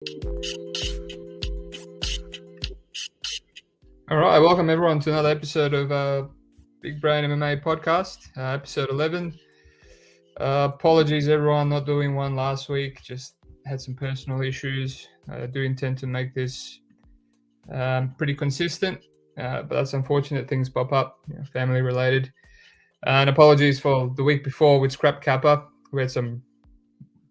All right, welcome everyone to another episode of Big Brain MMA podcast, episode 11. Apologies everyone, not doing one last week, just had some personal issues. I do intend to make this pretty consistent, but that's unfortunate, things pop up, family related. And apologies for the week before with Scrap Kappa. We had some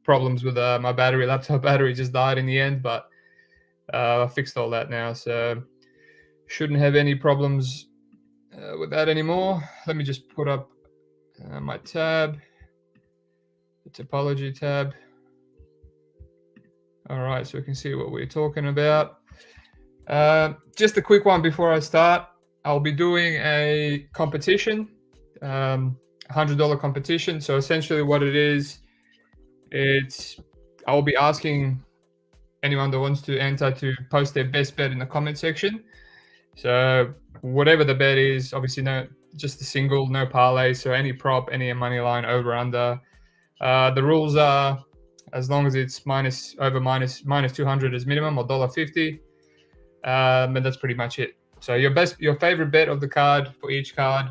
problems with my laptop battery just died in the end, but I fixed all that now, so shouldn't have any problems with that anymore. Let me just put up my tab, the topology tab. All right, so we can see what we're talking about. Just a quick one before I start. I'll be doing a competition, $100 competition. So essentially what it is, I'll be asking anyone that wants to enter to post their best bet in the comment section. So whatever the bet is, obviously just a single, no parlay. So any prop, any money line, over, under. The rules are, as long as it's minus 200 is minimum, or $1.50, and that's pretty much it. So your favorite bet of the card for each card.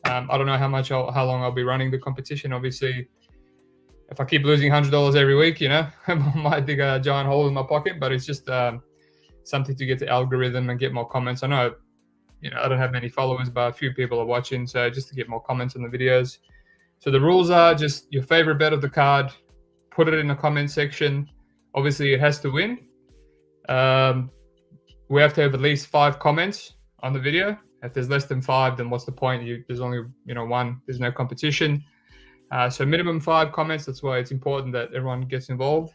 I don't know how long I'll be running the competition. Obviously, if I keep losing $100 every week, I might dig a giant hole in my pocket. But it's just something to get the algorithm and get more comments. I know, I don't have many followers, but a few people are watching, so just to get more comments on the videos. So the rules are just your favorite bet of the card, put it in the comment section. Obviously, it has to win. We have to have at least 5 comments on the video. If there's less than 5, then what's the point? There's only one. There's no competition. So minimum 5 comments. That's why it's important that everyone gets involved.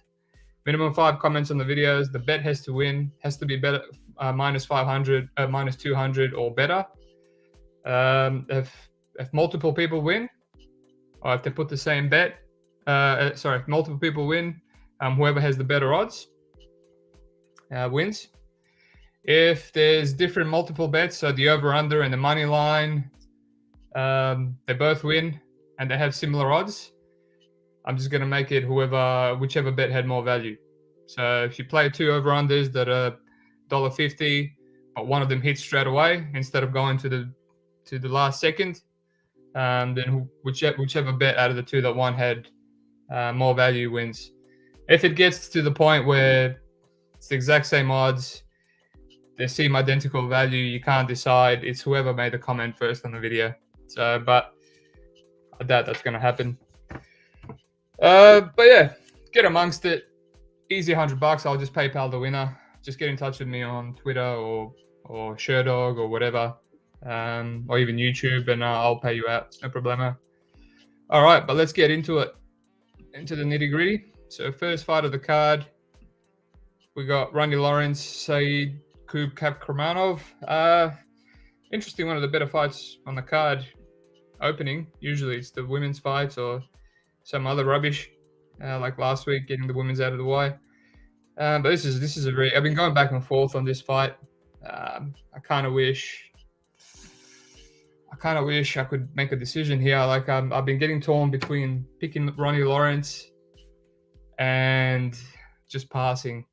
Minimum 5 comments on the videos. The bet has to win. Has to be better, minus 500, minus 200 or better. If multiple people win, or if they put the same bet, if multiple people win, whoever has the better odds wins. If there's different multiple bets, so the over-under and the money line, they both win and they have similar odds, I'm just going to make it whichever bet had more value. So if you play 2 over-unders that are $1.50, but one of them hits straight away instead of going to the last second, then whichever bet out of the 2 that one had more value wins. If it gets to the point where it's the exact same odds, they seem identical value, you can't decide. It's whoever made the comment first on the video. So, but I doubt that's going to happen. But yeah, get amongst it. Easy $100. I'll just PayPal the winner. Just get in touch with me on Twitter or Sherdog or whatever, or even YouTube, and I'll pay you out. It's no problemo. All right, but let's get into it, into the nitty gritty. So first fight of the card, we got Randy Lawrence, Said Kapkramanov. Interesting, one of the better fights on the card opening. Usually it's the women's fights or some other rubbish, like last week, getting the women's out of the way. But this is I've been going back and forth on this fight. I kind of wish I could make a decision here. Like I've been getting torn between picking Ronnie Lawrence and just passing.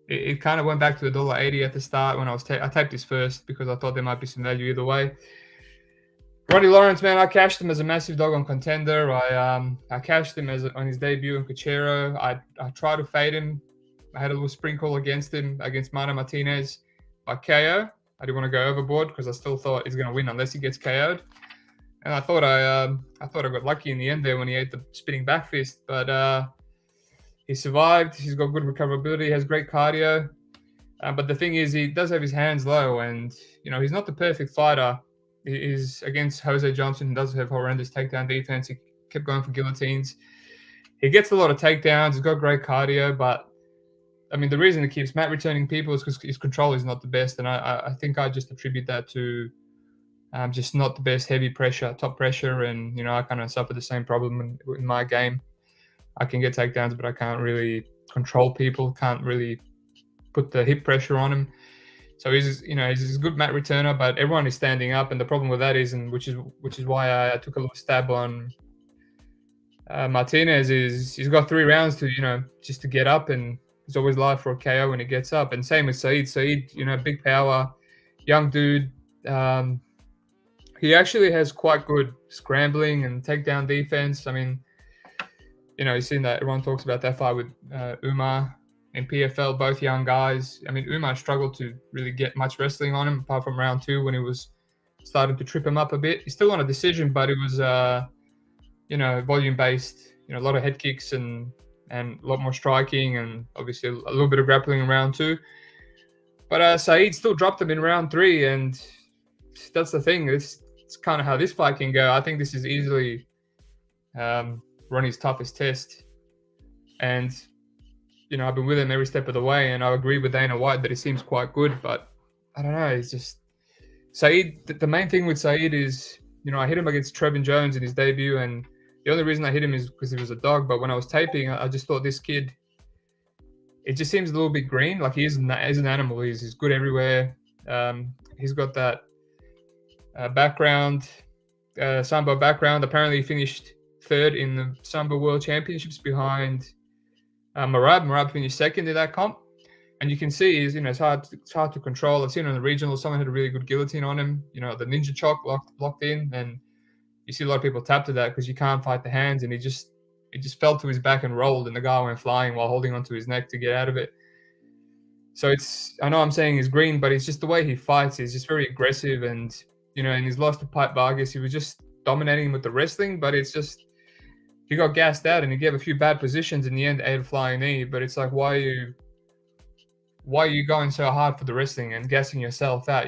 It kind of went back to $1.80 at the start when I taped this first because I thought there might be some value either way. Ronnie Lawrence, man, I cashed him as a massive dog on Contender. I cashed him on his debut in Cochero. I tried to fade him. I had a little sprinkle against him against Mana Martinez by KO. I didn't want to go overboard because I still thought he's going to win unless he gets KO'd. And I thought I got lucky in the end there when he ate the spinning back fist. But he survived. He's got good recoverability. He has great cardio. But the thing is, he does have his hands low, and he's not the perfect fighter. He's against Jose Johnson, who does have horrendous takedown defense. He kept going for guillotines. He gets a lot of takedowns. He's got great cardio, but I mean, the reason he keeps mat returning people is because his control is not the best, and I think I just attribute that to just not the best heavy pressure, top pressure, and I kind of suffer the same problem in my game. I can get takedowns, but I can't really control people. Can't really put the hip pressure on him. So he's a good mat returner, but everyone is standing up, and the problem with that is, and which is why I took a little stab on Martinez, is he's got 3 rounds to just to get up and he's always live for a KO when he gets up. And same with Saeed. Saeed, big power, young dude. He actually has quite good scrambling and takedown defense. I mean, you've seen that everyone talks about that fight with Umar in PFL, both young guys. I mean, Umar struggled to really get much wrestling on him apart from round 2 when he was starting to trip him up a bit. He still won a decision, but it was, volume based. A lot of head kicks and a lot more striking, and obviously a little bit of grappling in round 2. But Saeed still dropped him in round 3, and that's the thing. It's kind of how this fight can go. I think this is easily Ronnie's toughest test, and I've been with him every step of the way, and I agree with Dana White that he seems quite good, but I don't know. It's just Saeed. The main thing with Saeed is, I hit him against Trevin Jones in his debut, and the only reason I hit him is because he was a dog. But when I was taping, I just thought this kid, it just seems a little bit green. Like he's an animal. He's good everywhere. He's got that background, Sambo background. Apparently, he finished 3rd in the Sambo World Championships behind Marab. Marab finished 2nd in that comp. And you can see it's hard to control. I've seen on the regional, someone had a really good guillotine on him. The ninja choke locked in, and you see a lot of people tap to that because you can't fight the hands, and he just fell to his back and rolled, and the guy went flying while holding onto his neck to get out of it. So I know I'm saying he's green, but it's just the way he fights. He's just very aggressive, and in his loss to Pipe Vargas, he was just dominating with the wrestling, but it's just he got gassed out and he gave a few bad positions in the end, ate a flying knee. But it's like, why are you going so hard for the wrestling and gassing yourself out?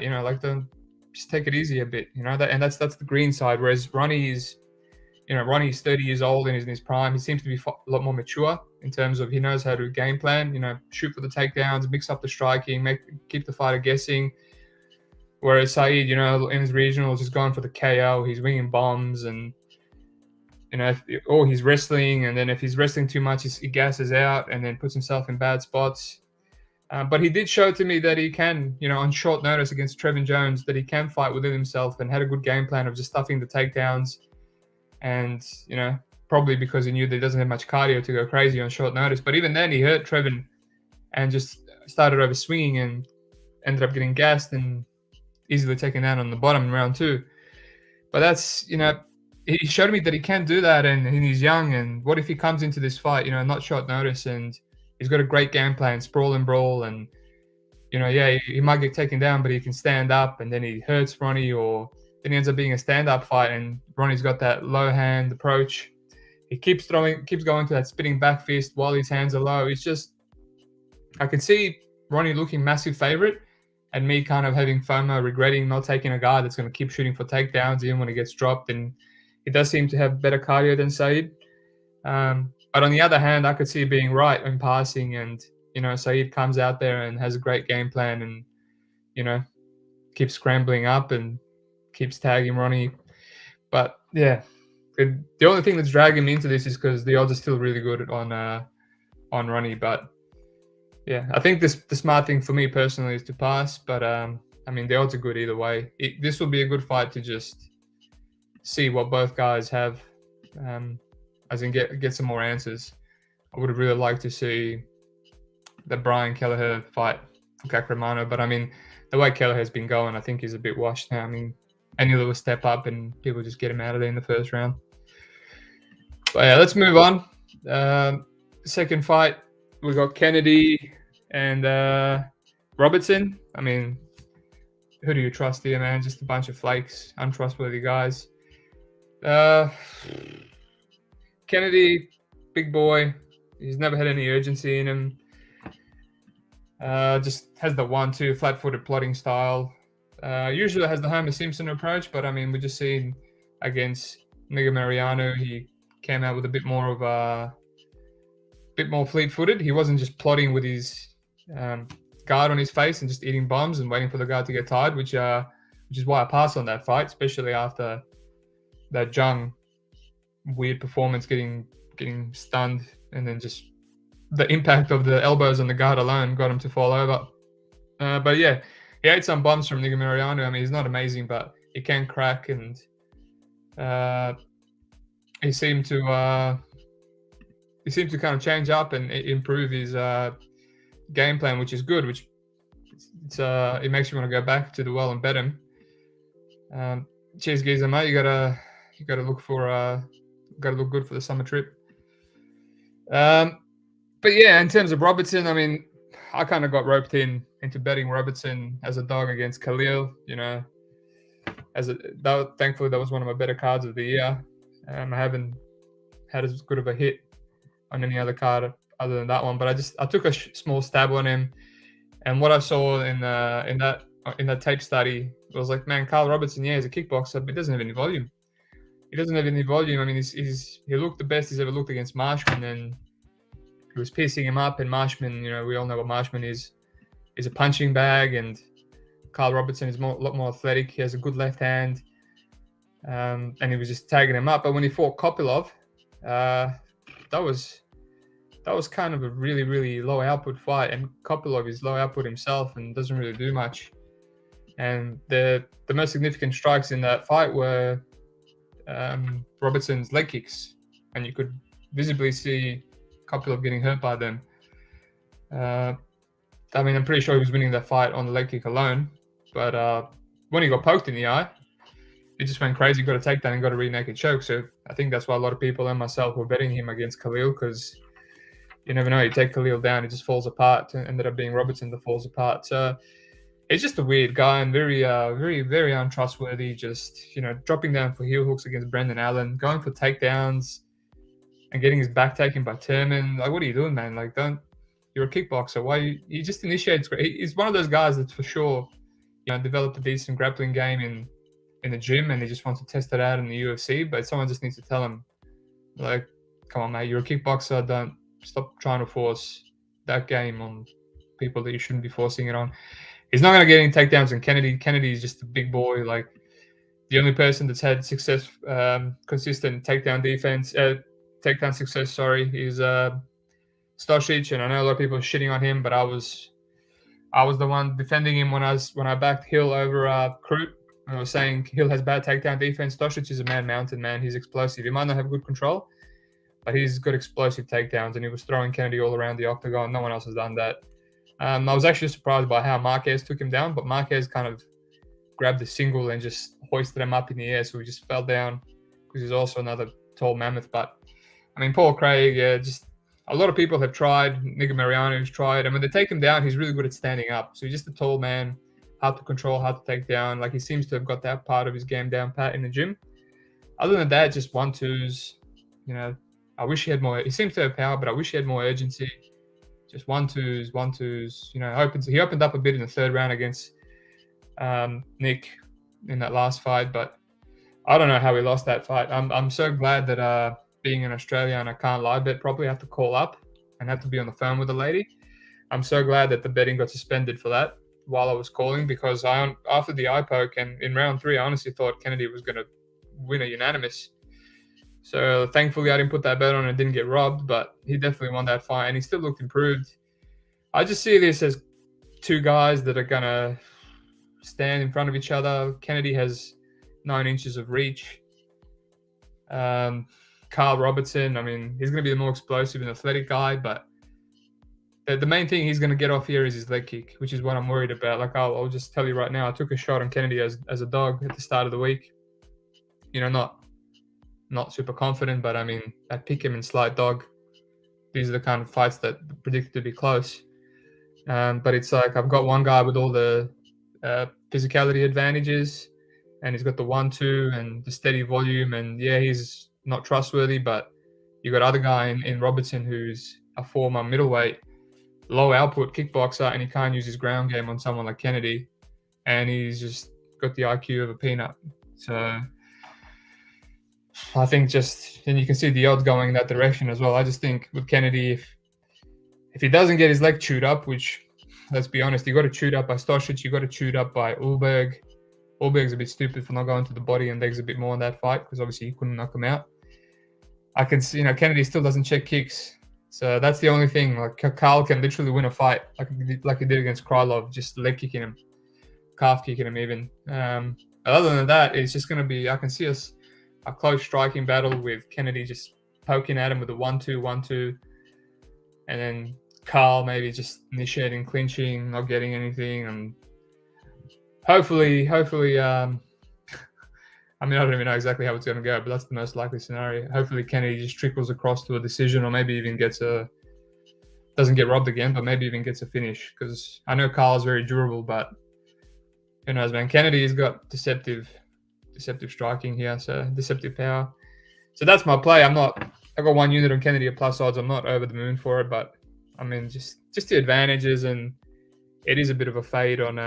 Just take it easy a bit. That's the green side. Whereas Ronnie's 30 years old and is in his prime. He seems to be a lot more mature in terms of he knows how to game plan. Shoot for the takedowns, mix up the striking, keep the fighter guessing. Whereas Saeed, in his regionals, he's going for the KO. He's winging bombs, and or he's wrestling, and then if he's wrestling too much, he gasses out and then puts himself in bad spots. But he did show to me that he can, on short notice against Trevin Jones, that he can fight within himself, and had a good game plan of just stuffing the takedowns. And, probably because he knew that he doesn't have much cardio to go crazy on short notice. But even then, he hurt Trevin and just started over swinging and ended up getting gassed and easily taken out on the bottom in round 2. But that's, he showed me that he can do that, and he's young. And what if he comes into this fight, not short notice, and he's got a great game plan, sprawl and brawl, and he might get taken down, but he can stand up, and then he hurts Ronnie, or then he ends up being a stand-up fight, and Ronnie's got that low hand approach. He keeps going to that spinning back fist while his hands are low. It's just, I can see Ronnie looking massive favorite, and me kind of having FOMO, regretting not taking a guy that's going to keep shooting for takedowns even when he gets dropped. And he does seem to have better cardio than Saeed. But on the other hand, I could see being right in passing, and Saeed comes out there and has a great game plan, and keeps scrambling up and keeps tagging Ronnie. But yeah, the only thing that's dragging me into this is because the odds are still really good on Ronnie. But yeah, I think the smart thing for me personally is to pass. But the odds are good either way. This will be a good fight to just see what both guys have. As in get some more answers. I would have really liked to see the Brian Kelleher fight for Cacremano, but the way Kelleher's been going, I think he's a bit washed now. Any little step up and people just get him out of there in the first round. But yeah, let's move on. Second fight, we got Kennedy and Robertson. Who do you trust here, man? Just a bunch of flakes, untrustworthy guys. Kennedy, big boy. He's never had any urgency in him. Just has the 1-2 flat-footed plotting style. Usually has the Homer Simpson approach, but we're just seeing against Miguel Mariano, he came out with a bit more fleet-footed. He wasn't just plotting with his guard on his face and just eating bombs and waiting for the guard to get tired, which is why I passed on that fight, especially after that Jung weird performance, getting stunned, and then just the impact of the elbows on the guard alone got him to fall over. But yeah, he ate some bombs from Miguel Mariano. He's not amazing, but he can crack, and he seemed to kind of change up and improve his game plan, which is good. Which it makes you want to go back to the well and bet him. Cheers, geezer, mate. You gotta look good for the summer trip. But yeah, in terms of Robertson, I mean, I kind of got roped into betting Robertson as a dog against Khalil. Thankfully that was one of my better cards of the year. I haven't had as good of a hit on any other card other than that one, but I took a small stab on him, and what I saw in that tape study was like, man, Carl Robertson, yeah, he's a kickboxer, but he doesn't have any volume. I mean, he looked the best he's ever looked against Marshman, and he was piecing him up. And Marshman, we all know what Marshman is a punching bag, and Carl Robertson is a lot more athletic. He has a good left hand, and he was just tagging him up. But when he fought Kopilov, that was kind of a really, really low output fight, and Kopilov is low output himself and doesn't really do much. And the most significant strikes in that fight were Robertson's leg kicks, and you could visibly see Kopilov getting hurt by them. I mean, I'm pretty sure he was winning that fight on the leg kick alone, but when he got poked in the eye, he just went crazy, got a takedown and got a rear naked choke. So I think that's why a lot of people and myself were betting him against Khalil, because you never know. You take Khalil down, he just falls apart. It ended up being Robertson that falls apart. So it's just a weird guy and very, very, very untrustworthy. Just, dropping down for heel hooks against Brendan Allen, going for takedowns and getting his back taken by Turman. Like, what are you doing, man? Like, you're a kickboxer. Why he just initiates? He's one of those guys that's for sure, developed a decent grappling game in the gym, and he just wants to test it out in the UFC. But someone just needs to tell him, like, come on, mate, you're a kickboxer. Don't stop trying to force that game on people that you shouldn't be forcing it on. He's not going to get any takedowns in Kennedy. Kennedy is just a big boy. Like, the only person that's had success, consistent takedown success, is Stosic. And I know a lot of people are shitting on him, but I was the one defending him when I backed Hill over Crute. I was saying Hill has bad takedown defense. Stosic is a man-mounted man. He's explosive. He might not have good control, but he's got explosive takedowns, and he was throwing Kennedy all around the octagon. No one else has done that. I was actually surprised by how Marquez took him down, but Marquez kind of grabbed the single and just hoisted him up in the air, so he just fell down because he's also another tall mammoth. But, I mean, Paul Craig, just a lot of people have tried. Nigel Mariano's tried. I mean, they take him down. He's really good at standing up. So he's just a tall man, hard to control, hard to take down. Like, he seems to have got that part of his game down pat in the gym. Other than that, just 1-2s. I wish he had more. He seems to have power, but I wish he had more urgency. Just 1-2s. He opened up a bit in the third round against Nick in that last fight, but I don't know how he lost that fight. I'm so glad that being in Australia and I can't live bet properly, I have to call up and have to be on the phone with the lady. I'm so glad that the betting got suspended for that while I was calling, because after the eye poke and in round 3, I honestly thought Kennedy was going to win a unanimous. So thankfully I didn't put that bet on and didn't get robbed, but he definitely won that fight and he still looked improved. I just see this as two guys that are going to stand in front of each other. Kennedy has 9 inches of reach. Carl Robertson, I mean, he's going to be the more explosive and athletic guy, but the main thing he's going to get off here is his leg kick, which is what I'm worried about. Like, I'll just tell you right now, I took a shot on Kennedy as a dog at the start of the week. Not super confident, but I mean, I pick him in slight dog. These are the kind of fights that are predicted to be close. But it's like, I've got one guy with all the physicality advantages, and he's got the 1-2 and the steady volume, and yeah, he's not trustworthy, but you got other guy in Robertson who's a former middleweight, low output kickboxer, and he can't use his ground game on someone like Kennedy, and he's just got the IQ of a peanut. So I think and you can see the odds going in that direction as well. I just think with Kennedy, if he doesn't get his leg chewed up, which, let's be honest, he got it chewed up by Stosic, you got it chewed up by Ulberg. Ulberg's a bit stupid for not going to the body and legs a bit more in that fight, because obviously he couldn't knock him out. I can see, Kennedy still doesn't check kicks. So that's the only thing. Like, Carl can literally win a fight like he did against Krylov, just leg kicking him, calf kicking him even. Other than that, it's just going to be, I can see a close striking battle with Kennedy just poking at him with a 1-2, 1-2, and then Carl maybe just initiating clinching, not getting anything, and hopefully, I mean, I don't even know exactly how it's going to go, but that's the most likely scenario. Hopefully, Kennedy just trickles across to a decision, or maybe even doesn't get robbed again, but maybe even gets a finish. Because I know Carl's very durable, but who knows, man? Kennedy's got deceptive striking here, so deceptive power. So that's my play. I got 1 unit on Kennedy at plus odds. I'm not over the moon for it, but I mean, just the advantages, and it is a bit of a fade on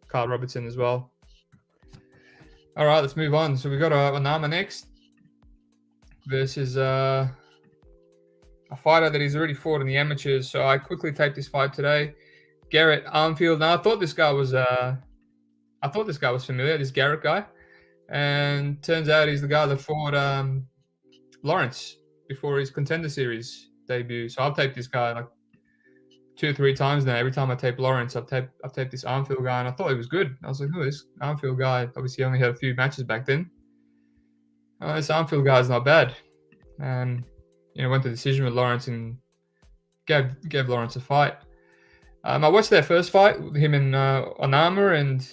Caio Robertson as well. All right, let's move on. So we got Onama next versus a fighter that he's already fought in the amateurs. So I quickly taped this fight today. Garrett Armfield. Now I thought this guy was familiar, this Garrett guy, and turns out he's the guy that fought Lawrence before his Contender Series debut. So I've taped this guy like 2 or 3 times now. Every time I tape Lawrence, I've taped this Armfield guy, and I thought he was good. I was like, oh, this Armfield guy, obviously only had a few matches back then. This Armfield guy is not bad. And, went to decision with Lawrence and gave Lawrence a fight. I watched their first fight with him and Onama, and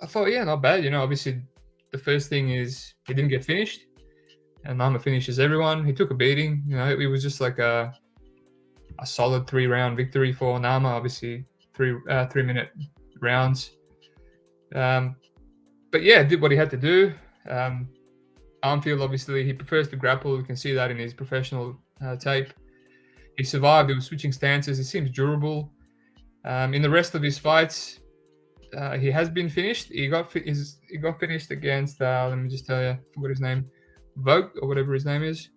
I thought, yeah, not bad. Obviously the first thing is he didn't get finished. And Onama finishes everyone. He took a beating. It was just like a solid 3-round victory for Onama. Obviously, 3-minute rounds. But yeah, did what he had to do. Armfield, obviously, he prefers to grapple. You can see that in his professional tape. He survived. He was switching stances. He seems durable. In the rest of his fights, he has been finished. He got finished against. Let me just tell you, I forgot his name. Vogue or whatever his name is.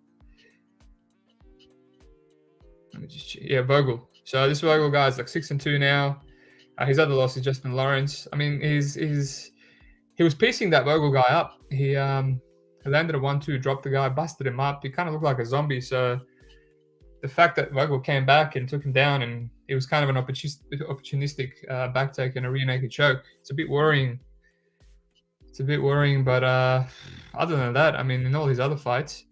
Let me just check. Yeah, Vogel. So this Vogel guy is like 6-2 now. His other loss is Justin Lawrence. I mean, he was piecing that Vogel guy up. He landed a 1-2, dropped the guy, busted him up. He kind of looked like a zombie. So the fact that Vogel came back and took him down, and it was kind of an opportunistic back take and a rear naked choke. It's a bit worrying. But other than that, I mean, in all his other fights,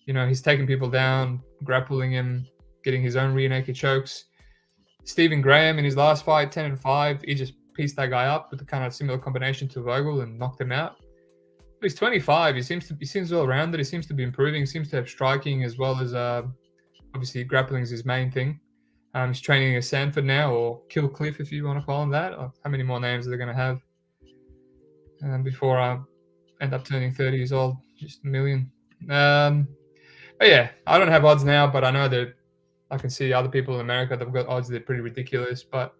he's taking people down, grappling him, getting his own rear naked chokes. Stephen Graham in his last fight, 10-5, he just pieced that guy up with a kind of similar combination to Vogel and knocked him out. But he's 25. He seems well rounded. He seems to be improving. He seems to have striking as well as obviously grappling is his main thing. He's training at Sanford now, or Kill Cliff if you want to call him that. How many more names are they going to have before I end up turning 30 years old? Just a million. But yeah, I don't have odds now, but I know that I can see other people in America that've got odds that are pretty ridiculous. But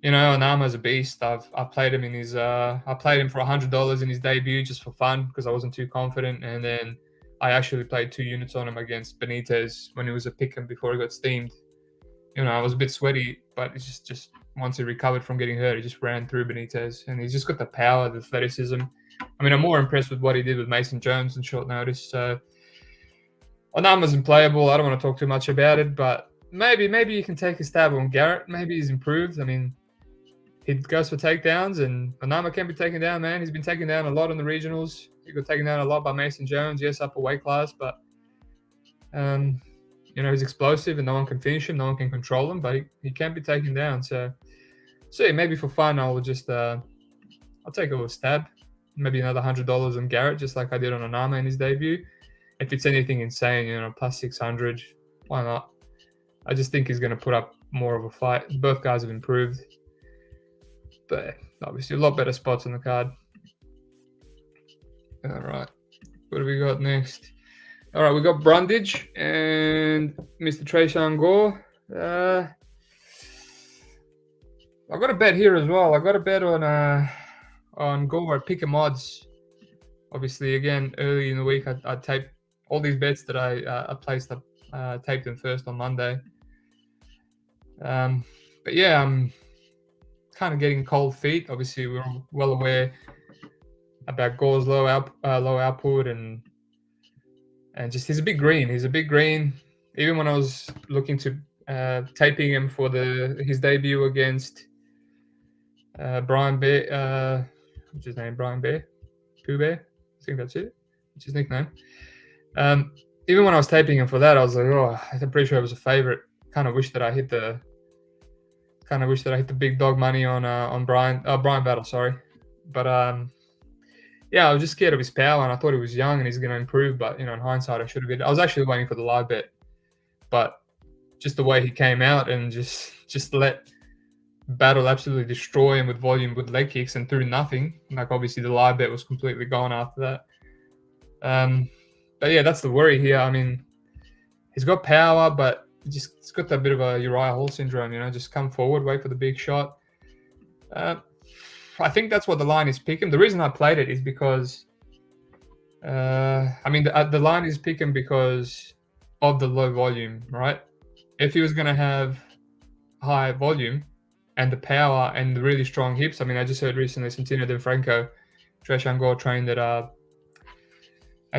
Onama's a beast. I've played him I played him for $100 in his debut just for fun because I wasn't too confident, and then I actually played 2 units on him against Benitez when he was a pick'em before he got steamed. I was a bit sweaty, but it's just once he recovered from getting hurt, he just ran through Benitez, and he's just got the power, the athleticism. I mean, I'm more impressed with what he did with Mason Jones in short notice. So Onama's unplayable. I don't want to talk too much about it, but maybe you can take a stab on Garrett. Maybe he's improved. I mean, he goes for takedowns, and Onama can be taken down, man. He's been taken down a lot in the regionals. He got taken down a lot by Mason Jones. Yes, upper weight class, but he's explosive and no one can finish him. No one can control him, but he can be taken down. So yeah, maybe for fun, I'll just I'll take a little stab. Maybe another $100 on Garrett, just like I did on Onama in his debut. If it's anything insane, plus 600, why not? I just think he's going to put up more of a fight. Both guys have improved, but obviously a lot better spots on the card. All right, what do we got next? All right, we got Brundage and Mr. Trayshawn Gore. I got a bet here as well. I got a bet on Gore at Pick'em odds. Obviously, again, early in the week, I taped all these bets that I placed. I taped them first on Monday. But yeah, I'm kind of getting cold feet. Obviously, we're well aware about Gore's low output and just he's a bit green. Even when I was looking to taping him for his debut against Brian Bear, what's his name? Brian Bear? Pooh Bear? I think that's it. It's his nickname. even when I was taping him for that, I was like, oh, I'm pretty sure it was a favorite. Kind of wish that I hit the big dog money on Brian Battle, sorry. But yeah, I was just scared of his power, and I thought he was young and he's going to improve. But in hindsight, I should have been. I was actually waiting for the live bet, but just the way he came out and just let Battle absolutely destroy him with volume, with leg kicks, and through nothing. Like, obviously the live bet was completely gone after that. But yeah, that's the worry here. I mean, he's got power, but he's got that bit of a Uriah Hall syndrome. Just come forward, wait for the big shot. I think that's what the line is picking. The reason I played it is because, the line is picking because of the low volume, right? If he was going to have high volume and the power and the really strong hips, I just heard recently Santino Denfranco, Tresean Gore trained at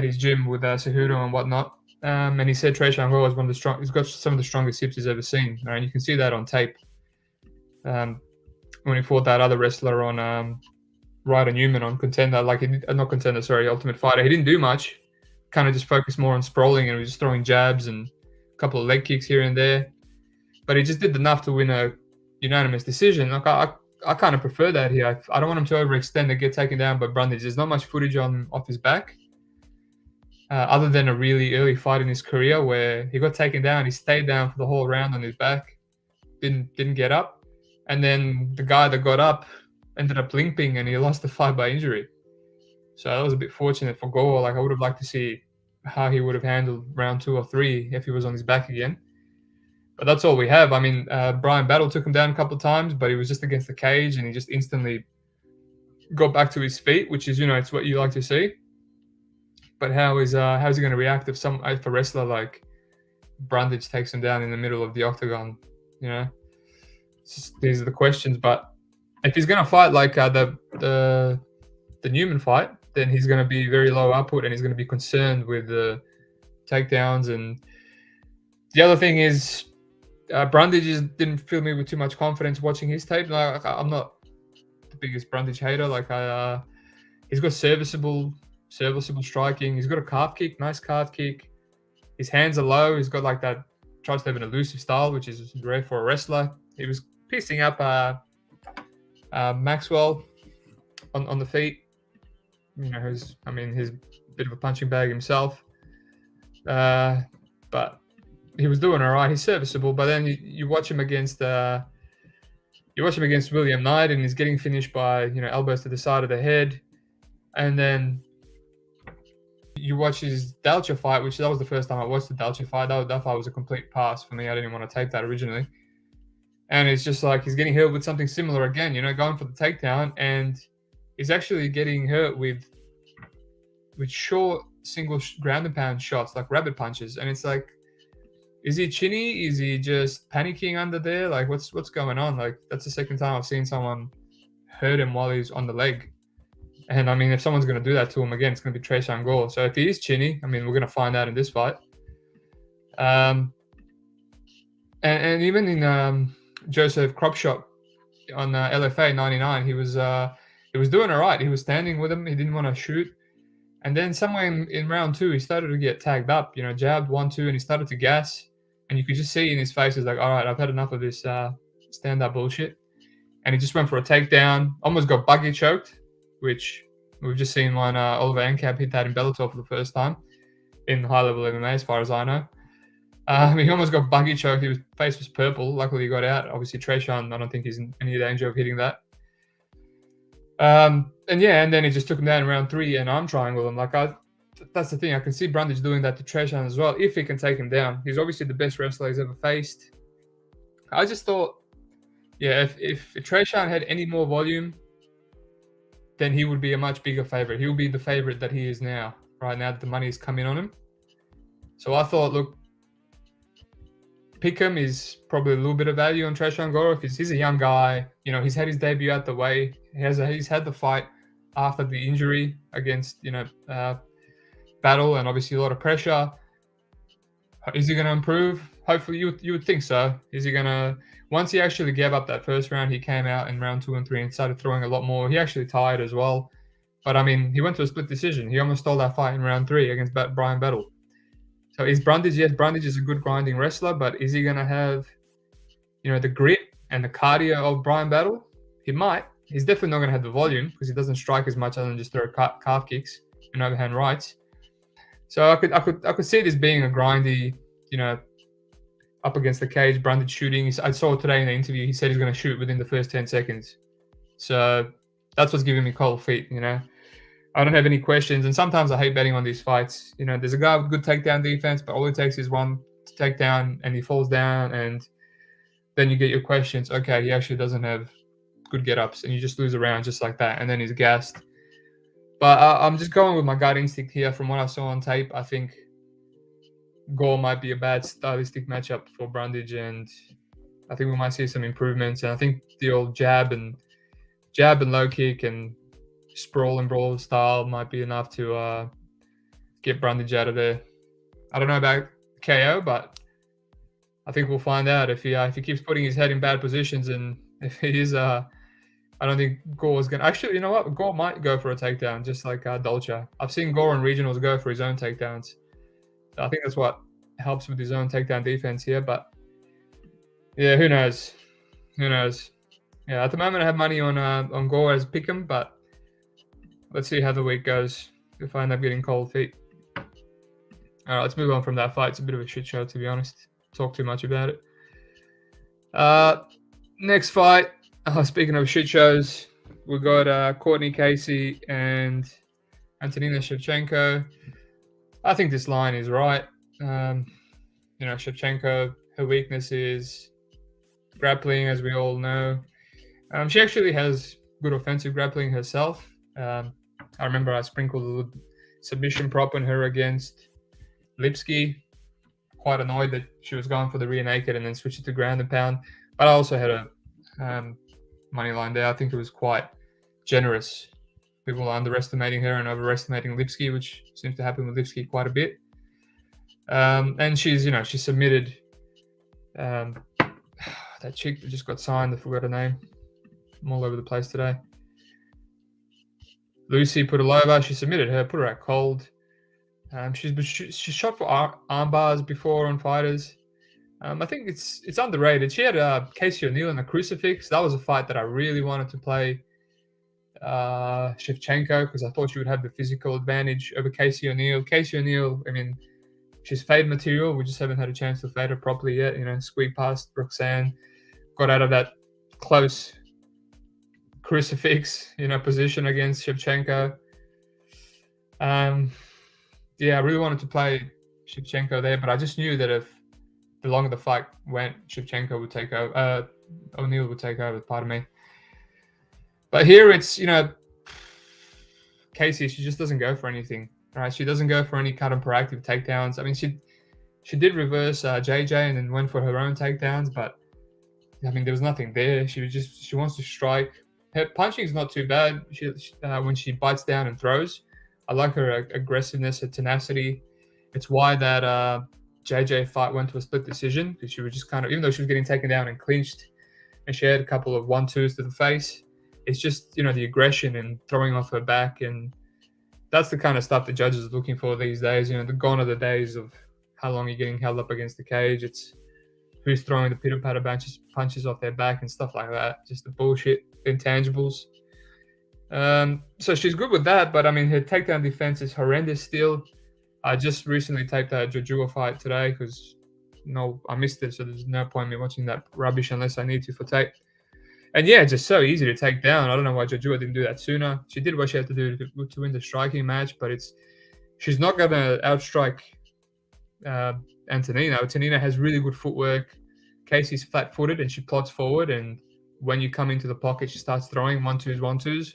his gym with Cejudo and whatnot. And he said Tresean Gore is one of the strong. He's got some of the strongest hips he's ever seen, right? And you can see that on tape. When he fought that other wrestler on Ryder Newman on Contender, not Contender, sorry, Ultimate Fighter. He didn't do much. Kind of just focused more on sprawling and was just throwing jabs and a couple of leg kicks here and there. But he just did enough to win a unanimous decision. Like, I kind of prefer that here. I don't want him to overextend and get taken down by Brundage. There's not much footage off his back, other than a really early fight in his career where he got taken down. He stayed down for the whole round on his back, didn't get up, and then the guy that got up ended up limping and he lost the fight by injury. So that was a bit fortunate for Gore. Like, I would have liked to see how he would have handled round 2 or 3 if he was on his back again. But that's all we have. Brian Battle took him down a couple of times, but he was just against the cage and he just instantly got back to his feet, which is, it's what you like to see. But how's he going to react if a wrestler like Brundage takes him down in the middle of the octagon? These are the questions. But if he's going to fight like the Newman fight, then he's going to be very low output and he's going to be concerned with the takedowns. And the other thing is, Brundage didn't fill me with too much confidence watching his tape. Like, I'm not the biggest Brundage hater. Like, he's got serviceable striking. He's got a calf kick, nice calf kick. His hands are low. He's got like that, tries to have an elusive style, which is rare for a wrestler. He was piecing up Maxwell on the feet. He's a bit of a punching bag himself. But he was doing all right. He's serviceable, but then you watch him against William Knight, and he's getting finished by elbows to the side of the head, and then you watch his Dalcha fight, which that was the first time I watched the Dalcha fight. That fight was a complete pass for me. I didn't want to tape that originally, and it's just like he's getting hurt with something similar again. Going for the takedown, and he's actually getting hurt with short single ground and pound shots, like rabbit punches, and it's like, is he chinny? Is he just panicking under there? Like, what's going on? Like, that's the second time I've seen someone hurt him while he's on the leg. And if someone's going to do that to him again, it's going to be Tresean Gore. So if he is chinny, we're going to find out in this fight. And even in Joseph Cropshot on LFA 99, he was doing all right. He was standing with him. He didn't want to shoot. And then somewhere in round 2, he started to get tagged up, jabbed 1-2, and he started to gas. And you could just see in his face, he's like, all right, I've had enough of this stand-up bullshit. And he just went for a takedown, almost got buggy choked, which we've just seen one Oliver Ankab hit that in Bellator for the first time in high-level MMA, as far as I know. He almost got buggy choked. His face was purple. Luckily, he got out. Obviously, Tresean, I don't think he's in any danger of hitting that. And then he just took him down in round 3 and arm triangled him. That's the thing. I can see Brundage doing that to Tresean as well, if he can take him down. He's obviously the best wrestler he's ever faced. I just thought, if Tresean had any more volume, then he would be a much bigger favorite. He would be the favorite that he is now, right now that the money's come in on him. So I thought, look, pick him is probably a little bit of value on Tresean Gore. If he's a young guy, he's had his debut out the way. He's had the fight after the injury against, Battle, and obviously a lot of pressure. Is he going to improve? Hopefully, you would think so. Is he going to... Once he actually gave up that first round, he came out in round 2 and 3 and started throwing a lot more. He actually tired as well. But, he went to a split decision. He almost stole that fight in round 3 against Brian Battle. So is Brundage? Yes, Brundage is a good grinding wrestler, but is he going to have, the grit and the cardio of Brian Battle? He might. He's definitely not going to have the volume because he doesn't strike as much other than just throw calf kicks and overhand rights. So I could see this being a grindy, up against the cage, Brundage shooting. I saw today in the interview, he said he's going to shoot within the first 10 seconds. So that's what's giving me cold feet, I don't have any questions. And sometimes I hate betting on these fights. There's a guy with good takedown defense, but all it takes is one takedown and he falls down. And then you get your questions. Okay, he actually doesn't have good get-ups. And you just lose a round just like that. And then he's gassed. But I'm just going with my gut instinct here. From what I saw on tape, I think Gore might be a bad stylistic matchup for Brundage. And I think we might see some improvements. And I think the old jab and low kick and sprawl and brawl style might be enough to get Brundage out of there. I don't know about KO, but I think we'll find out if he keeps putting his head in bad positions, and if he is. I don't think Gore's gonna. Actually, you know what? Gore might go for a takedown, just like Dolce. I've seen Gore in regionals go for his own takedowns. So I think that's what helps with his own takedown defense here. But yeah, who knows? Who knows? Yeah, at the moment I have money on Gore as pick'em, but let's see how the week goes if I end up getting cold feet. All right, let's move on from that fight. It's a bit of a shit show, to be honest. Talk too much about it. Next fight. Speaking of shit shows, we got Courtney Casey and Antonina Shevchenko. I think this line is right. Shevchenko, her weakness is grappling, as we all know. She actually has good offensive grappling herself. I remember I sprinkled a little submission prop on her against Lipsky. Quite annoyed that she was going for the rear naked and then switched it to ground and pound. But I also had a money line there. I think it was quite generous. People are underestimating her and overestimating Lipsky, which seems to happen with Lipsky quite a bit. And she submitted that chick that just got signed. I forgot her name. I'm all over the place today. Lucy Pudilova, she submitted her, put her out cold. She's shot for arm bars before on fighters. I think it's underrated. She had Casey O'Neill in a crucifix. That was a fight that I really wanted to play Shevchenko because I thought she would have the physical advantage over Casey O'Neill. Casey O'Neill, I mean, she's fade material. We just haven't had a chance to fade her properly yet. Squeak past Roxanne, got out of that close crucifix, position against Shevchenko. Yeah, I really wanted to play Shevchenko there, but I just knew that if the longer the fight went, Shevchenko would take over. O'Neill would take over, pardon me. But here it's, Casey, she just doesn't go for anything, right? She doesn't go for any cut and proactive takedowns. I mean, she did reverse JJ and then went for her own takedowns, but I mean, there was nothing there. She wants to strike. Her punching is not too bad. She when she bites down and throws, I like her aggressiveness, her tenacity. It's why that JJ fight went to a split decision, because she was just kind of, even though she was getting taken down and clinched, and she had a couple of 1-2s to the face, it's just, the aggression and throwing off her back. And that's the kind of stuff the judges are looking for these days. Gone are the days of how long you're getting held up against the cage. It's who's throwing the pitter-patter punches off their back and stuff like that. Just the bullshit, intangibles. So she's good with that, but I mean, her takedown defense is horrendous still. I just recently taped that Jojua fight today because I missed it, so there's no point in me watching that rubbish unless I need to for tape. And yeah, just so easy to take down. I don't know why Jojua didn't do that sooner. She did what she had to do to win the striking match, but she's not going to outstrike Antonina. Antonina has really good footwork. Casey's flat-footed and she plots forward, and when you come into the pocket, she starts throwing 1-2s.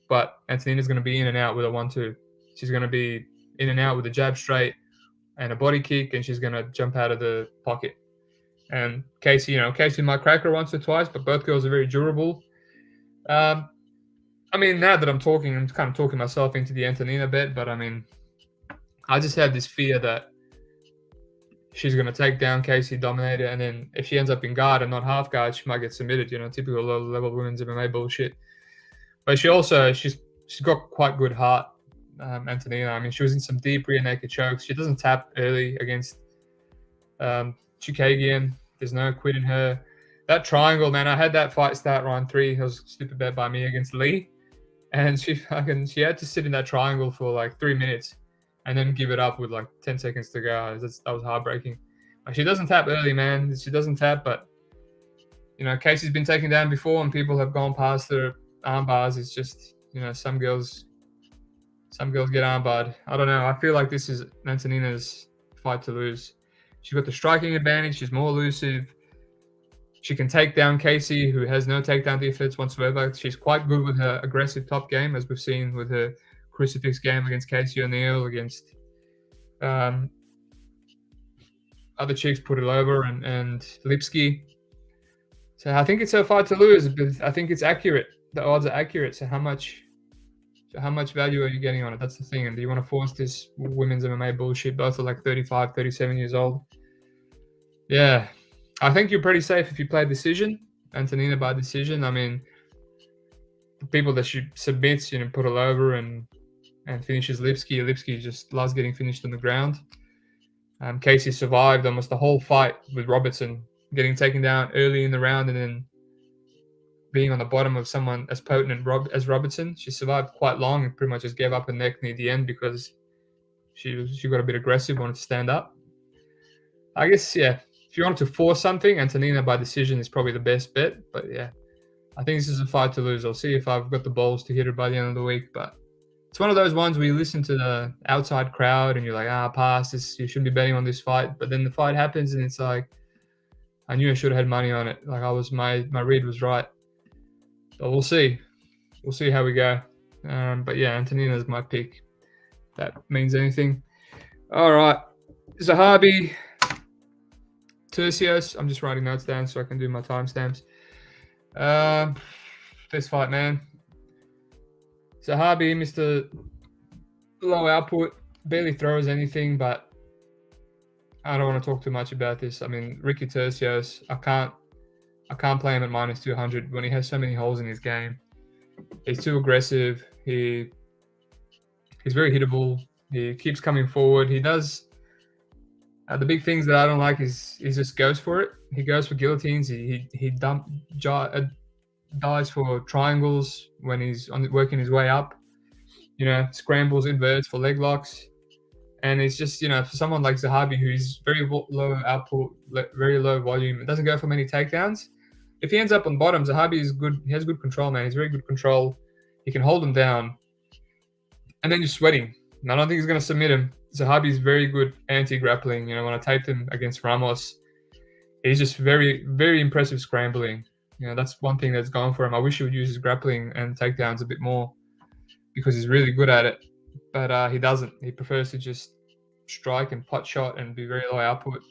But Antonina's going to be in and out with a 1-2. She's going to be in and out with a jab straight and a body kick, and she's going to jump out of the pocket. And Casey, Casey might crack her once or twice, but both girls are very durable. I mean, now that I'm kind of talking myself into the Antonina bet, but I mean, I just have this fear that she's going to take down Casey, dominate her, and then if she ends up in guard and not half guard, she might get submitted, typical low-level women's MMA bullshit. But she's got quite good heart. Antonina. I mean, she was in some deep rear naked chokes. She doesn't tap early against Chukagian. There's no quit in her. That triangle, man, I had that fight start round 3. It was stupid bet by me against Lee. And she had to sit in that triangle for like 3 minutes and then give it up with like 10 seconds to go. That was heartbreaking. Like, she doesn't tap early, man. She doesn't tap, but you know, Casey's been taken down before and people have gone past their arm bars. It's just, you know, some girls get arm barred. I don't know. I feel like this is Antonina's fight to lose. She's got the striking advantage. She's more elusive. She can take down Casey, who has no takedown defense whatsoever. She's quite good with her aggressive top game, as we've seen with her crucifix game against Casey O'Neill, against other chicks, Pudilova and Lipsky. So I think it's her fight to lose, but I think it's accurate. The odds are accurate. So how much value are you getting on it? That's the thing. And do you want to force this women's MMA bullshit? Both are like 35, 37 years old. Yeah. I think you're pretty safe if you play decision. Antonina by decision. I mean, the people that she submits, you know, Pudilova and finishes Lipsky. Lipsky just loves getting finished on the ground. Casey survived almost the whole fight with Robertson, getting taken down early in the round and then being on the bottom of someone as potent as Robertson. She survived quite long and pretty much just gave up her neck near the end because she got a bit aggressive, wanted to stand up. I guess, yeah, if you wanted to force something, Antonina by decision is probably the best bet. But yeah, I think this is a fight to lose. I'll see if I've got the balls to hit her by the end of the week. But it's one of those ones where you listen to the outside crowd and you're like, pass this. You shouldn't be betting on this fight. But then the fight happens and it's like, I knew I should have had money on it. Like my read was right. But we'll see. We'll see how we go. But yeah, Antonina's my pick. If that means anything. All right. Zahabi Turcios. I'm just writing notes down so I can do my timestamps. This fight, man. Zahabi, Mr. Low output, barely throws anything, but I don't want to talk too much about this. I mean, Ricky Turcios, I can't play him at minus 200 when he has so many holes in his game. He's too aggressive. He's very hittable. He keeps coming forward. He does. The big things that I don't like is he just goes for it. He goes for guillotines. He dives for triangles when he's working his way up. You know, scrambles, inverts for leg locks. And it's just, you know, for someone like Zahabi, who's very low output, very low volume, it doesn't go for many takedowns. If he ends up on bottom, Zahabi is good. He has good control, man. He's very good control. He can hold him down. And then you're sweating. And I don't think he's going to submit him. Zahabi is very good anti-grappling. You know, when I taped him against Ramos, he's just very, very impressive scrambling. You know, that's one thing that's gone for him. I wish he would use his grappling and takedowns a bit more because he's really good at it. But he doesn't. He prefers to just strike and pot shot and be very low output.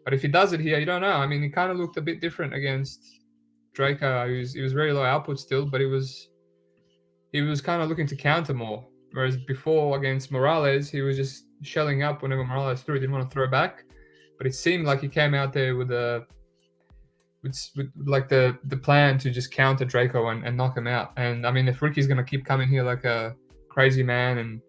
But if he does it here, you don't know. I mean, he kind of looked a bit different against Draco. He was very low output still, but he was kind of looking to counter more. Whereas before against Morales, he was just shelling up whenever Morales threw. He didn't want to throw back. But it seemed like he came out there with like the plan to just counter Draco and knock him out. And I mean, if Ricky's going to keep coming here like a crazy man and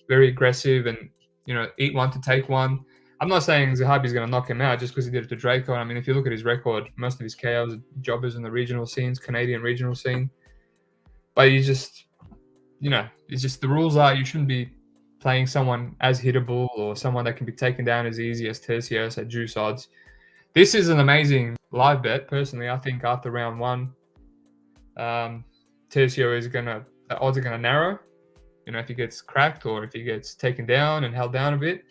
very aggressive and, you know, eat one to take one, I'm not saying Zahabi's going to knock him out just because he did it to Draco. I mean, if you look at his record, most of his KOs are jobbers in the regional scenes, Canadian regional scene. But you just, you know, it's just the rules are you shouldn't be playing someone as hittable or someone that can be taken down as easy as Turcios at juice odds. This is an amazing live bet. Personally, I think after round 1, Turcios the odds are going to narrow. You know, if he gets cracked or if he gets taken down and held down a bit.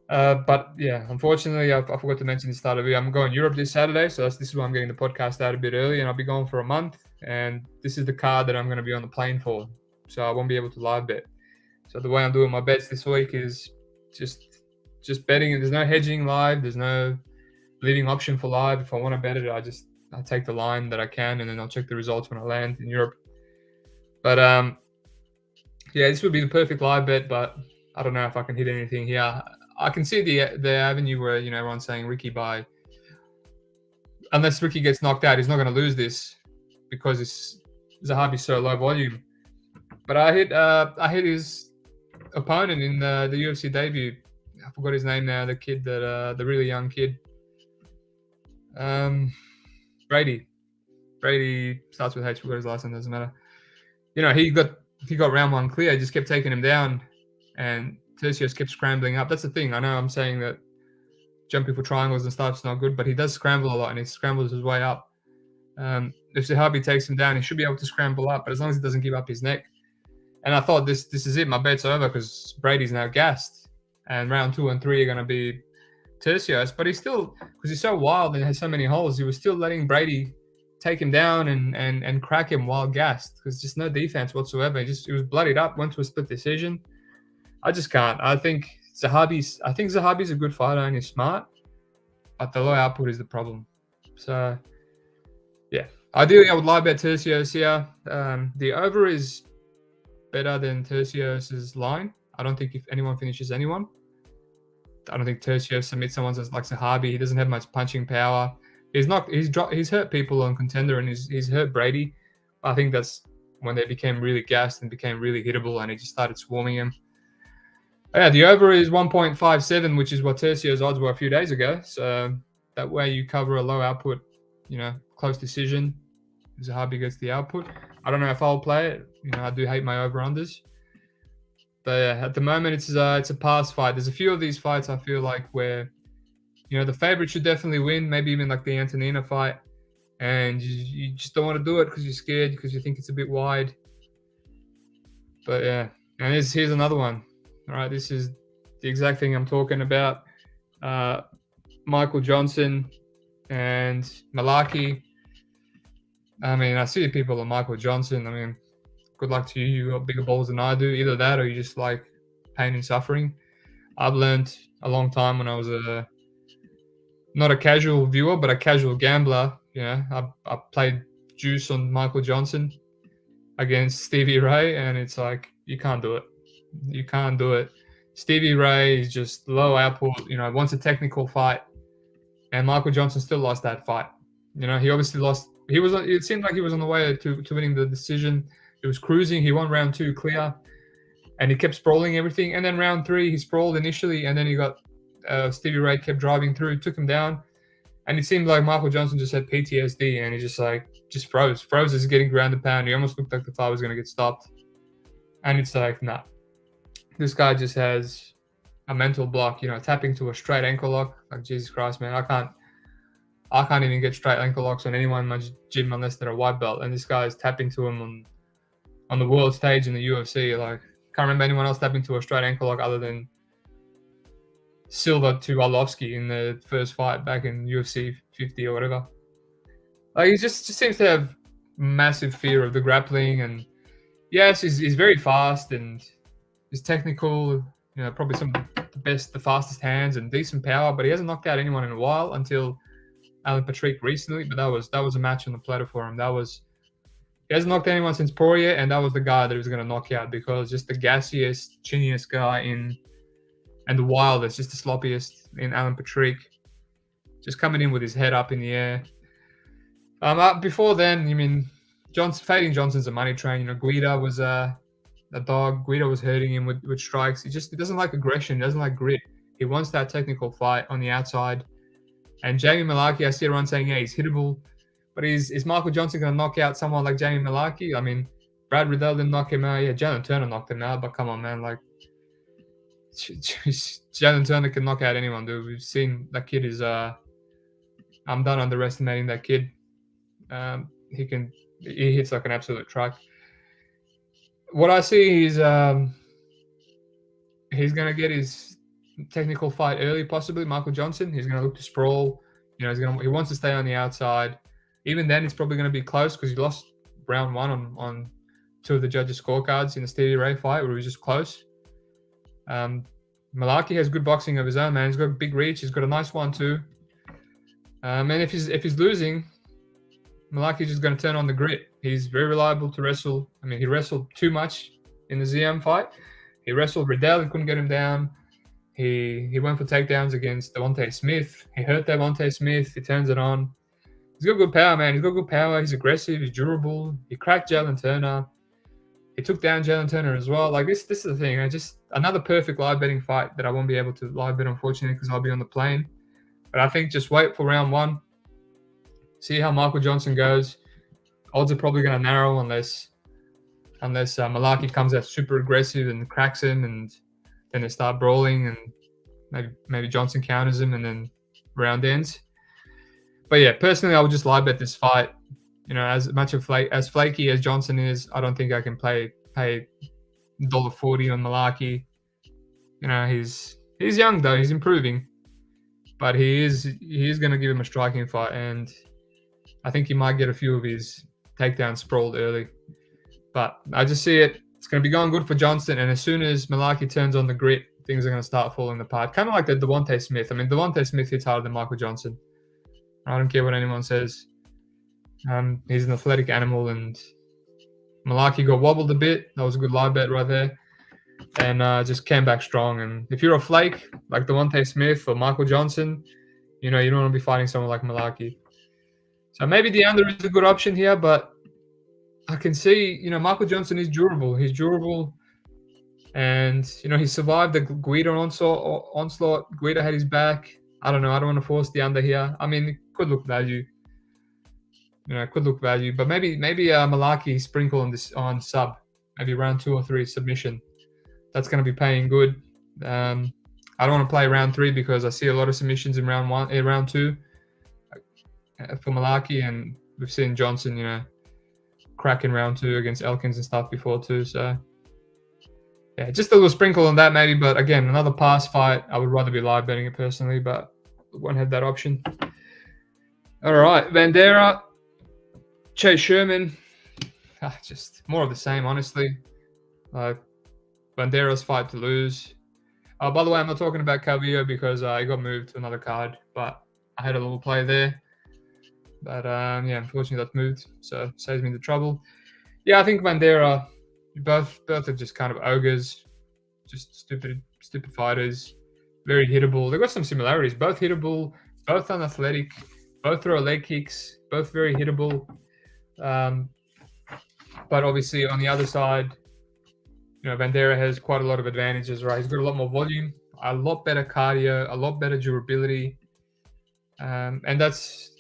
But yeah, unfortunately, I forgot to mention the start of it. I'm going to Europe this Saturday, so this is why I'm getting the podcast out a bit early, and I'll be gone for a month. And this is the card that I'm going to be on the plane for, so I won't be able to live bet. So the way I'm doing my bets this week is just betting. There's no hedging live. There's no leading option for live. If I want to bet it, I take the line that I can, and then I'll check the results when I land in Europe. But yeah, this would be the perfect live bet, but I don't know if I can hit anything here. I can see the avenue where, you know, everyone's saying Ricky unless Ricky gets knocked out, he's not going to lose this because Zahabi's so low volume. But I hit his opponent in the UFC debut. I forgot his name now. The kid the really young kid. Brady. Brady starts with H. Forgot his last name. Doesn't matter. He got round one clear. Just kept taking him down, and Turcios kept scrambling up. That's the thing. I know I'm saying that jumping for triangles and stuff's not good, but he does scramble a lot, and he scrambles his way up. If Zahabi takes him down, he should be able to scramble up, but as long as he doesn't give up his neck. And I thought this is it. My bet's over because Brady's now gassed, and round 2 and 3 are going to be Turcios. But he's still, because he's so wild and has so many holes, he was still letting Brady take him down and crack him while gassed, because just no defense whatsoever. He was bloodied up, went to a split decision. I just can't. I think Zahabi's a good fighter and he's smart, but the low output is the problem. So, yeah. Ideally, I would lie bet Turcios here. The over is better than Turcios' line. I don't think if anyone finishes anyone. I don't think Turcios submits someone like Zahabi. He doesn't have much punching power. He's hurt people on Contender, and he's hurt Brady. I think that's when they became really gassed and became really hittable, and he just started swarming him. Yeah, the over is 1.57, which is what Turcios' odds were a few days ago. So that way you cover a low output, close decision. Zahabi gets the output. I don't know if I'll play it. I do hate my over-unders. But yeah, at the moment, it's a pass fight. There's a few of these fights I feel like where, the favorite should definitely win, maybe even like the Antonina fight. And you just don't want to do it because you're scared, because you think it's a bit wide. But yeah, and here's another one. All right, this is the exact thing I'm talking about. Michael Johnson and Mullarkey. I mean, I see people on Michael Johnson. I mean, good luck to you. You got bigger balls than I do. Either that or you just like pain and suffering. I've learned a long time when I was not a casual viewer, but a casual gambler. I played juice on Michael Johnson against Stevie Ray, and it's like, you can't do it. You can't do it. Stevie Ray is just low output, wants a technical fight, and Michael Johnson still lost that fight. He obviously lost. It seemed like he was on the way to winning the decision. He was cruising. He won round 2 clear, and he kept sprawling everything. And then round 3, he sprawled initially, and then he got Stevie Ray kept driving through, took him down, and it seemed like Michael Johnson just had PTSD, and he just froze. Froze as getting ground pound. He almost looked like the fight was going to get stopped, and it's like, nah. This guy just has a mental block, tapping to a straight ankle lock. Like, Jesus Christ, man, I can't even get straight ankle locks on anyone in my gym unless they're a white belt. And this guy is tapping to him on the world stage in the UFC. Like, can't remember anyone else tapping to a straight ankle lock other than Silva to Arlovsky in the first fight back in UFC 50 or whatever. Like, he just seems to have massive fear of the grappling. And yes, he's very fast and he's technical. Probably some of the fastest hands and decent power. But he hasn't knocked out anyone in a while until Alan Patrick recently. But that was a match on the platter for him. He hasn't knocked anyone since Poirier, and that was the guy that he was going to knock out, because just the gassiest, chiniest guy and the wildest, just the sloppiest in Alan Patrick, just coming in with his head up in the air. Before then, fading Johnson's a money train. Guida was a dog. Guida was hurting him with strikes. He doesn't like aggression. He doesn't like grit. He wants that technical fight on the outside. And Jamie Mullarkey, I see everyone saying, yeah, he's hittable. But is Michael Johnson going to knock out someone like Jamie Mullarkey? I mean, Brad Riddell didn't knock him out. Yeah, Jalen Turner knocked him out. But come on, man. Like, Jalen Turner can knock out anyone, dude. We've seen that kid is... I'm done underestimating that kid. He hits like an absolute truck. What I see is he's going to get his technical fight early, possibly. Michael Johnson. He's going to look to sprawl. He wants to stay on the outside. Even then, it's probably going to be close because he lost round 1 on 2 of the judges' scorecards in the Stevie Ray fight where he was just close. Mullarkey has good boxing of his own, man. He's got a big reach. He's got a nice 1-2. And if he's losing, Mullarkey's just going to turn on the grit. He's very reliable to wrestle. I mean, he wrestled too much in the ZM fight. He wrestled Riddell and couldn't get him down. He went for takedowns against Devontae Smith. He hurt Devontae Smith. He turns it on. He's got good power, man. He's got good power. He's aggressive. He's durable. He cracked Jalen Turner. He took down Jalen Turner as well. Like this is the thing. Just another perfect live betting fight that I won't be able to live bet, unfortunately, because I'll be on the plane. But I think just wait for round 1. See how Michael Johnson goes. Odds are probably going to narrow unless Mullarkey comes out super aggressive and cracks him, and then they start brawling, and maybe Johnson counters him, and then round ends. But yeah, personally, I would just live bet this fight. As much of as flaky as Johnson is, I don't think I can pay $1.40 on Mullarkey. He's young though, he's improving, but he is going to give him a striking fight, and I think he might get a few of his takedowns sprawled early. But I just see it's going to be going good for Johnson, and as soon as Mullarkey turns on the grit, things are going to start falling apart. Kind of like the Devontae Smith. I mean, Devontae Smith hits harder than Michael Johnson. I don't care what anyone says. He's an athletic animal, and Mullarkey got wobbled a bit. That was a good live bet right there, and just came back strong. And if you're a flake like Devontae Smith or Michael Johnson, you don't want to be fighting someone like Mullarkey. So maybe the under is a good option here, but I can see, Michael Johnson is durable. He's durable, and he survived the Guida onslaught. Guida had his back. I don't know. I don't want to force the under here. I mean, it could look value. But maybe Mullarkey sprinkle on sub, maybe round 2 or 3 submission. That's going to be paying good. I don't want to play round 3 because I see a lot of submissions in round 2 for Mullarkey, and we've seen Johnson, crack in round 2 against Elkins and stuff before too. So yeah, just a little sprinkle on that maybe. But again, another pass fight. I would rather be live betting it personally, but won't have that option. All right, Vanderaa, Chase Sherman, just more of the same, honestly. Vandeera's fight to lose. By the way, I'm not talking about Caio because he got moved to another card, but I had a little play there. But yeah, unfortunately that's moved, so it saves me the trouble. Yeah, I think Vanderaa, both are just kind of ogres, just stupid fighters, very hittable. They've got some similarities. Both hittable, both unathletic, both throw leg kicks, both very hittable. But obviously on the other side, Vanderaa has quite a lot of advantages, right? He's got a lot more volume, a lot better cardio, a lot better durability, and that's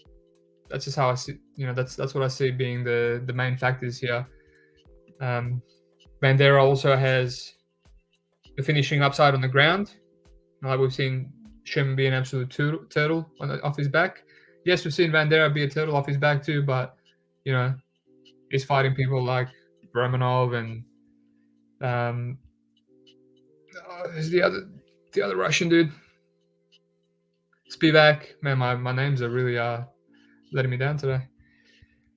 just how I see. That's what I see being the main factors here. Vanderaa also has the finishing upside on the ground. Like we've seen Sherman be an absolute turtle off his back. Yes, we've seen Vanderaa be a turtle off his back too, but he's fighting people like Romanov and who's the other Russian dude? Spivak. Man, my names are really letting me down today.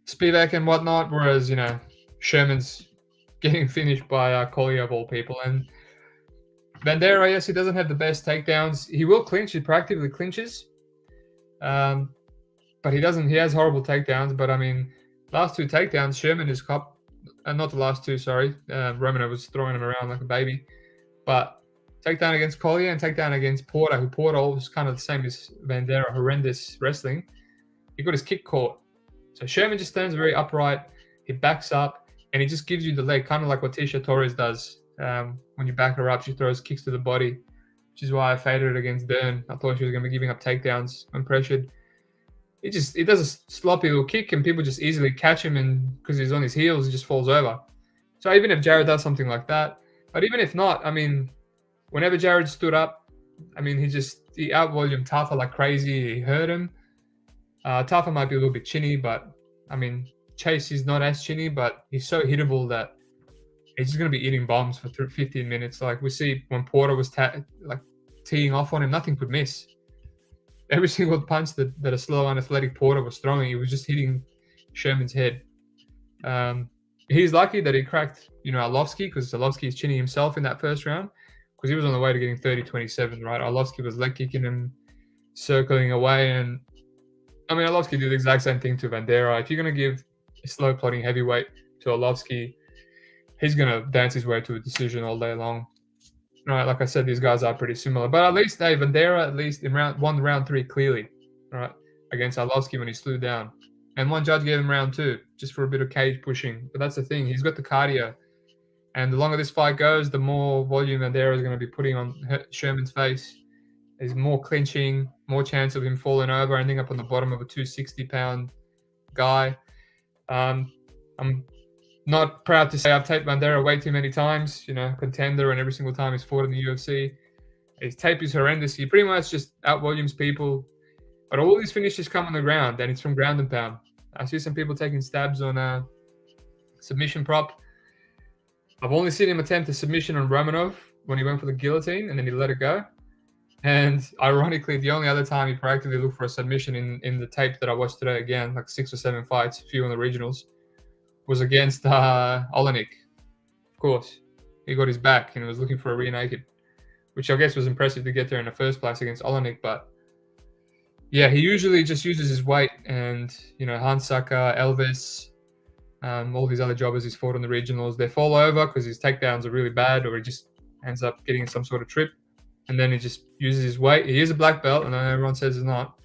Spivak and whatnot, whereas Sherman's getting finished by Collier of all people. And Vanderaa, yes, he doesn't have the best takedowns. He will clinch. He proactively clinches, but he doesn't. He has horrible takedowns. But I mean, last 2 takedowns, Sherman is cop. Not the last 2, sorry. Romanov was throwing him around like a baby. But takedown against Collier and takedown against Porter, who Porter was kind of the same as Vanderaa, horrendous wrestling. He got his kick caught. So Sherman just stands very upright. He backs up, and he just gives you the leg, kind of like what Tisha Torres does. When you back her up, she throws kicks to the body, which is why I faded it against Dern. I thought she was going to be giving up takedowns when pressured. It does a sloppy little kick, and people just easily catch him, and because he's on his heels, he just falls over. So even if Jared does something like that, but even if not, I mean, whenever Jared stood up, I mean, he out-volumed Tafa like crazy. He hurt him. Tafa might be a little bit chinny, but I mean, Chase is not as chinny, but he's so hittable that he's just going to be eating bombs for 15 minutes. Like we see when Porter was teeing off on him, nothing could miss. Every single punch that a slow, unathletic Porter was throwing, he was just hitting Sherman's head. He's lucky that he cracked, Arlovsky, because Arlovsky is chinny himself in that first round, because he was on the way to getting 30-27, right? Arlovsky was leg kicking him, circling away, and I mean, Arlovsky did the exact same thing to Vanderaa. If you're going to give a slow plotting heavyweight to Arlovsky, he's going to dance his way to a decision all day long. Right, like I said, these guys are pretty similar. But at least, Vanderaa, at least in round 3, clearly, right, against Arlovsky when he slew down. And one judge gave him round 2, just for a bit of cage pushing. But that's the thing. He's got the cardio. And the longer this fight goes, the more volume Vanderaa is going to be putting on Sherman's face. There's more clinching, more chance of him falling over, ending up on the bottom of a 260-pound guy. I'm not proud to say I've taped Vanderaa way too many times, contender, and every single time he's fought in the UFC. His tape is horrendous. He pretty much just out-volumes people. But all these finishes come on the ground, and it's from ground and pound. I see some people taking stabs on a submission prop. I've only seen him attempt a submission on Romanov when he went for the guillotine, and then he let it go. And ironically, the only other time he proactively looked for a submission in the tape that I watched today, again, like 6 or 7 fights, a few in the regionals, was against Olenek. Of course, he got his back and was looking for a rear naked, which I guess was impressive to get there in the first place against Olenek. But yeah, he usually just uses his weight, and Hansaka, Elvis, all these other jobbers he's fought in the regionals, they fall over because his takedowns are really bad, or he just ends up getting some sort of trip, and then he just uses his weight. He is a black belt, and everyone says he's not.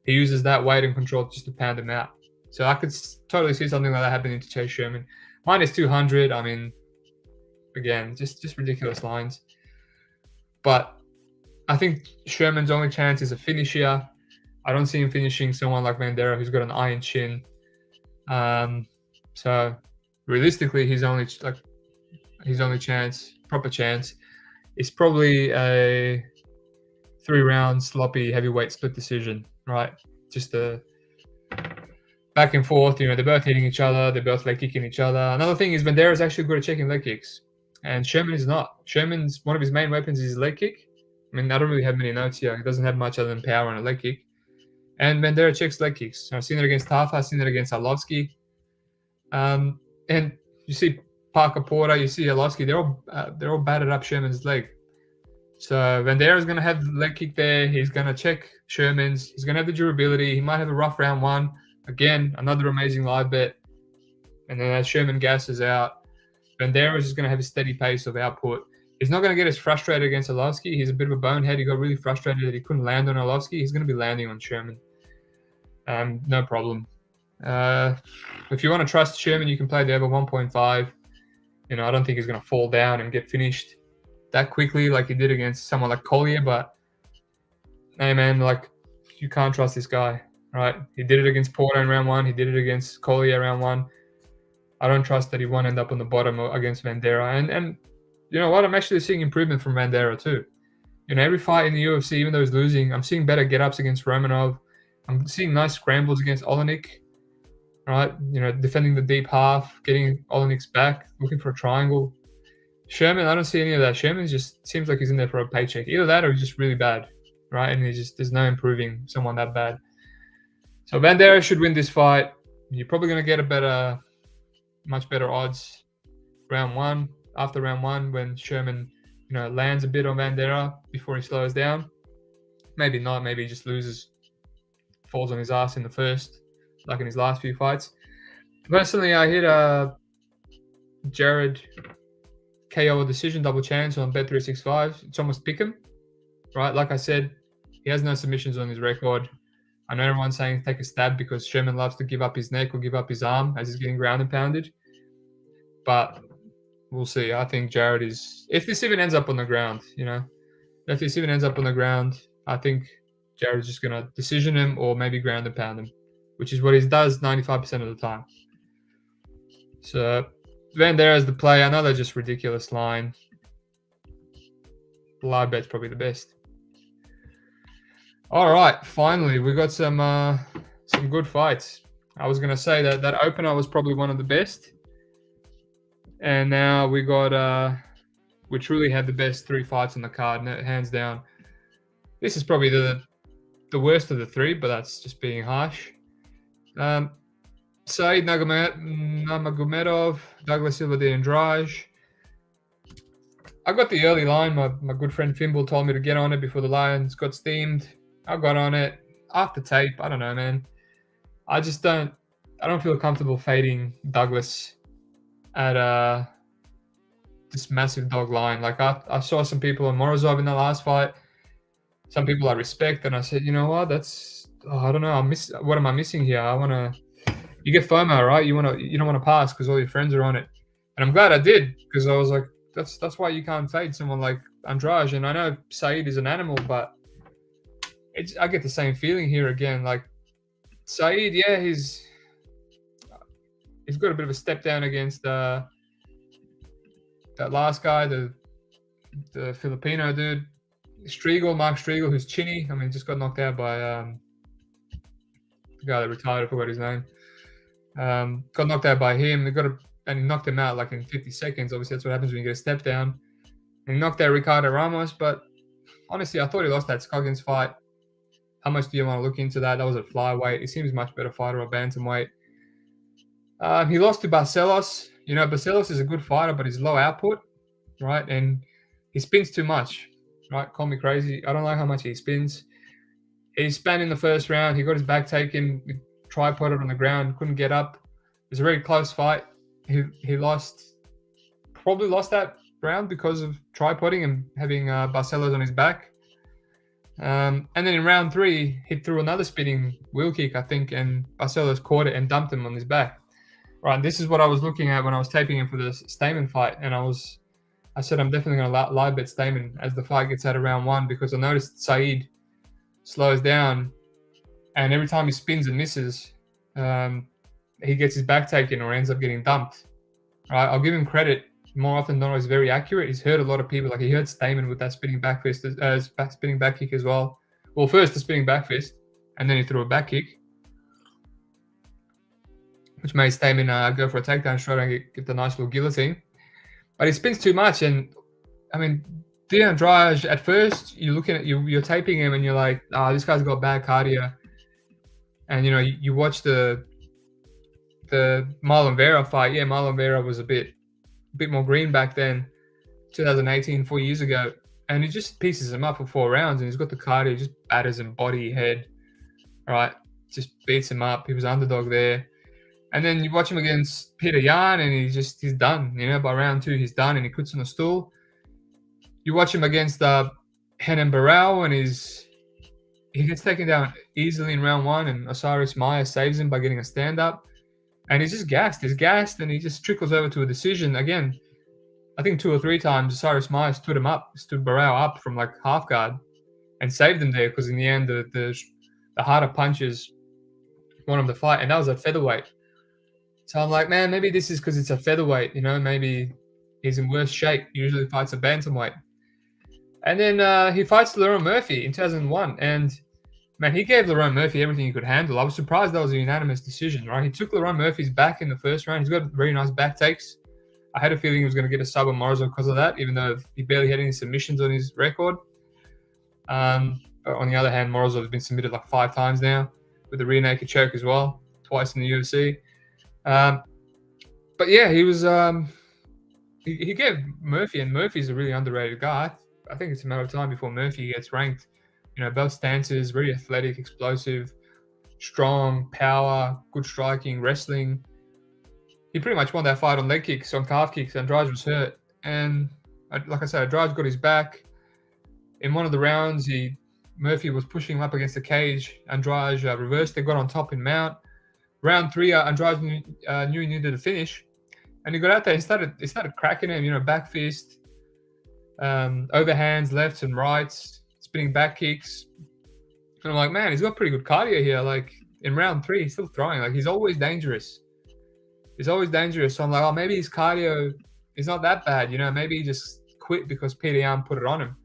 He uses that weight and control just to pound him out. So I could totally see something like that happening to Chase Sherman. Minus 200, I mean, again, just ridiculous lines. But I think Sherman's only chance is a finish here. I don't see him finishing someone like Vanderaa, who's got an iron chin. So realistically, his only chance, proper chance, is probably a 3-round sloppy heavyweight split decision, right? Just a back and forth. They're both hitting each other. They're both leg kicking each other. Another thing is Vanderaa is actually good at checking leg kicks, and Sherman is not. Sherman's one of his main weapons is his leg kick. I mean, I don't really have many notes here. He doesn't have much other than power and a leg kick. And Vanderaa checks leg kicks. I've seen it against Tafa. I've seen it against Arlovsky. And you see Parker Porter, you see Arlovsky. They're all battered up Sherman's leg. So Vanderaa is going to have the leg kick there. He's going to check Sherman's. He's going to have the durability. He might have a rough round one. Again, another amazing live bet. And then as Sherman gasses out, Vanderaa is just going to have a steady pace of output. He's not going to get as frustrated against Arlovsky. He's a bit of a bonehead. He got really frustrated that he couldn't land on Arlovsky. He's going to be landing on Sherman. No problem. If you want to trust Sherman, you can play the over 1.5. I don't think he's going to fall down and get finished that quickly like he did against someone like Collier. But, hey, man, you can't trust this guy, right? He did it against Porter in round 1. He did it against Collier round 1. I don't trust that he won't end up on the bottom against Vanderaa. And you know what? I'm actually seeing improvement from Vanderaa too. Every fight in the UFC, even though he's losing, I'm seeing better get-ups against Romanov. I'm seeing nice scrambles against Olenek, right? Defending the deep half, getting Olenek's back, looking for a triangle. Sherman, I don't see any of that. Sherman just seems like he's in there for a paycheck. Either that or he's just really bad, right? And there's no improving someone that bad. So Vanderaa should win this fight. You're probably going to get much better odds after round 1 when Sherman, lands a bit on Vanderaa before he slows down. Maybe not. Maybe he just loses, falls on his ass in the first, like in his last few fights. Personally, I hit Jared KO decision double chance on Bet365. It's almost pick him, right? Like I said, he has no submissions on his record. I know everyone's saying take a stab because Sherman loves to give up his neck or give up his arm as he's getting ground and pounded. But we'll see. I think Jared is... If this even ends up on the ground, if this even ends up on the ground, I think Jared's just going to decision him or maybe ground and pound him, which is what he does 95% of the time. So Vanderaa is the play. I know they're just ridiculous line. Live bet's probably the best. All right, finally, we got some good fights. I was going to say that opener was probably one of the best. And now we truly had the best 3 fights on the card, hands down. This is probably the worst of the 3, but that's just being harsh. Said Nurmagomedov, Douglas Silva de Andrade. I got the early line. My good friend Fimble told me to get on it before the Lions got steamed. I got on it after tape. I don't know, man. I don't feel comfortable fading Douglas at this massive dog line. I saw some people on Morozov in the last fight. Some people I respect, and I said, you know what? I don't know. What am I missing here? You get FOMO, right? You don't want to pass because all your friends are on it. And I'm glad I did, because I was like, that's why you can't fade someone like Andrade. And I know Saeed is an animal, but I get the same feeling here again. Like Saeed, yeah, he's got a bit of a step down against that last guy, the Filipino dude, Mark Striegel, who's chinny. I mean, just got knocked out by the guy that retired. I forgot his name. Got knocked out by him. And he knocked him out like in 50 seconds. Obviously, that's what happens when you get a step down. And he knocked out Ricardo Ramos. But honestly, I thought he lost that Scoggins fight. How much do you want to look into that? That was a flyweight. He seems much better fighter or bantamweight. He lost to Barcelos. You know, Barcelos is a good fighter, but he's low output, right? And he spins too much, right? Call me crazy. I don't like how much he spins. He spun in the first round. He got his back taken, tripoded on the ground, couldn't get up. It was a very close fight. He probably lost that round because of tripoding and having Barcelos on his back. And then in round 3, he threw another spinning wheel kick, I think, and Barcelos caught it and dumped him on his back. Right, this is what I was looking at when I was taping him for the Stamen fight, and I said I'm definitely going to live bet Stamen as the fight gets out of round 1, because I noticed Saeed slows down, and every time he spins and misses, he gets his back taken or ends up getting dumped. Right, I'll give him credit. More often than not, he's very accurate. He's hurt a lot of people. Like he hurt Stamen with that spinning back fist, spinning back kick as well. Well, first the spinning back fist, and then he threw a back kick, which made Stamen go for a takedown straight and get the nice little guillotine. But he spins too much, and I mean, Andrade, at first you're looking at you're taping him and you're like, this guy's got bad cardio. And you know, you watch the Marlon Vera fight. Yeah, Marlon Vera was a bit more green back then, 2018, 4 years ago, and he just pieces him up for 4 rounds, and he's got the cardio, just batters him body, head, right? Just beats him up. He was underdog there. And then you watch him against Peter Yan, and he's done. You know, by round 2, he's done, and he puts on a stool. You watch him against Henan Barao, and he gets taken down easily in round 1, and Osiris Maya saves him by getting a stand-up. And he's just gassed. He's gassed, and he just trickles over to a decision. Again, I think 2 or 3 times Osiris Maya stood Barao up from like half guard and saved him there, because in the end, the harder punches won him the fight, and that was at featherweight. So I'm like, man, maybe this is because it's a featherweight, you know, maybe he's in worse shape. He usually fights a bantamweight. And then he fights Lerone Murphy in 2001. And, man, he gave Lerone Murphy everything he could handle. I was surprised that was a unanimous decision, right? He took Lerone Murphy's back in the first round. He's got very nice back takes. I had a feeling he was going to get a sub on Morozov because of that, even though he barely had any submissions on his record. But on the other hand, Morozov has been submitted like 5 times now with the rear naked choke as well, twice in the UFC. But yeah, he was he gave Murphy, and Murphy's a really underrated guy. I think it's a matter of time before Murphy gets ranked. You know, both stances, very athletic, explosive, strong, power, good striking, wrestling. He pretty much won that fight on leg kicks, on calf kicks. Andrade was hurt, and like I said, Andrade got his back. In one of the rounds, Murphy was pushing him up against the cage. Andrade reversed. They got on top in mount. Round 3, Andrade knew he needed a finish, and he got out there and started cracking him. You know, back fist, overhands, lefts and rights, spinning back kicks. And I'm like, man, he's got pretty good cardio here. Like in round 3, he's still throwing. Like he's always dangerous. He's always dangerous. So I'm like, oh, maybe his cardio is not that bad. You know, maybe he just quit because Peter Yan put it on him.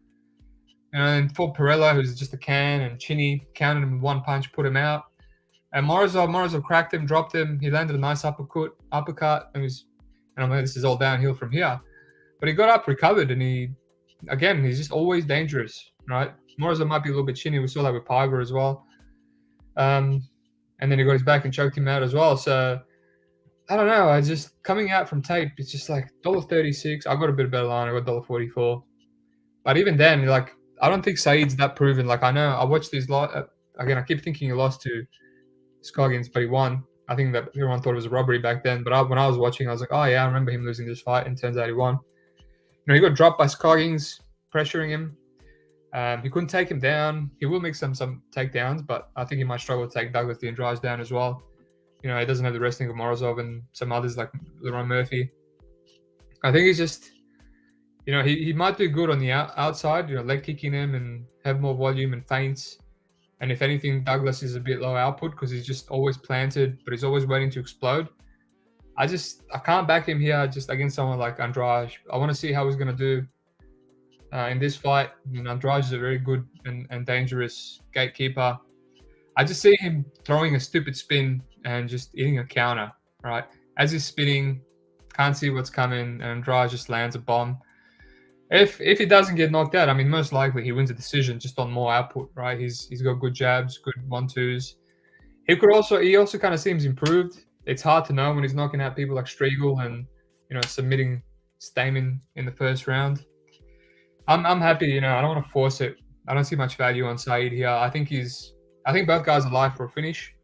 And for Perella, who's just a can, and Chinny counted him with 1 punch, put him out. And Morozov cracked him, dropped him. He landed a nice uppercut, and I'm like, this is all downhill from here. But he got up, recovered, and he's just always dangerous, right? Morozov might be a little bit chinny. We saw that with Piper as well. And then he got his back and choked him out as well. So I don't know. I just coming out from tape, it's just like $1.36. I got a bit better line. I got $1.44. But even then, like, I don't think Saeed's that proven. Like, I know I watched these again. I keep thinking he lost to Scoggins, but he won. I think that everyone thought it was a robbery back then. But when I was watching, I was like, oh yeah, I remember him losing this fight, and turns out he won. You know, he got dropped by Scoggins, pressuring him. He couldn't take him down. He will make some takedowns, but I think he might struggle to take Douglas the Andrade down as well. You know, he doesn't have the wrestling of Morozov and some others like Lerone Murphy. I think he's just, he might do good on the outside, leg kicking him and have more volume and feints. And if anything, Douglas is a bit low output because he's just always planted, but he's always waiting to explode. I can't back him here just against someone like Andrade. I want to see how he's going to do in this fight. Andrade is a very good and dangerous gatekeeper. I just see him throwing a stupid spin and just eating a counter, right? As he's spinning, can't see what's coming, and Andrade just lands a bomb. If he doesn't get knocked out, I mean, most likely he wins a decision just on more output, right? He's got good jabs, good 1-2s. He also kind of seems improved. It's hard to know when he's knocking out people like Striegel and submitting Stamen in the first round. I'm happy. I don't want to force it. I don't see much value on Saeed here. I think both guys are live for a finish.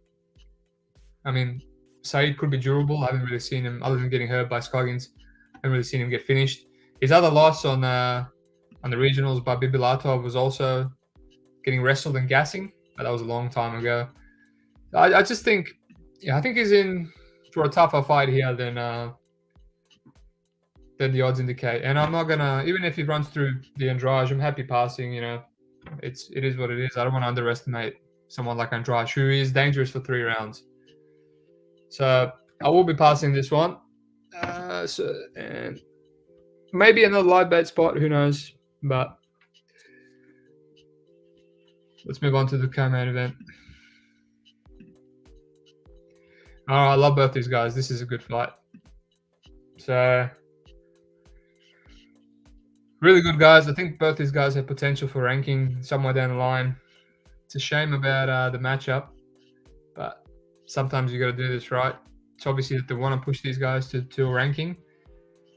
I mean, Saeed could be durable. I haven't really seen him, other than getting hurt by Scoggins. I haven't really seen him get finished. His other loss on the regionals by Bibilatov was also getting wrestled and gassing, but that was a long time ago. I just think, I think he's in for a tougher fight here than the odds indicate. And I'm not gonna, even if he runs through the Andrade, I'm happy passing. It is what it is. I don't want to underestimate someone like Andrade, who is dangerous for 3 rounds. So I will be passing this one. And maybe another live bet spot, who knows? But let's move on to the co-main event. I love both these guys. This is a good fight. So really good guys. I think both these guys have potential for ranking somewhere down the line. It's a shame about the matchup, but sometimes you got to do this, right? It's obviously that they want to push these guys to a ranking.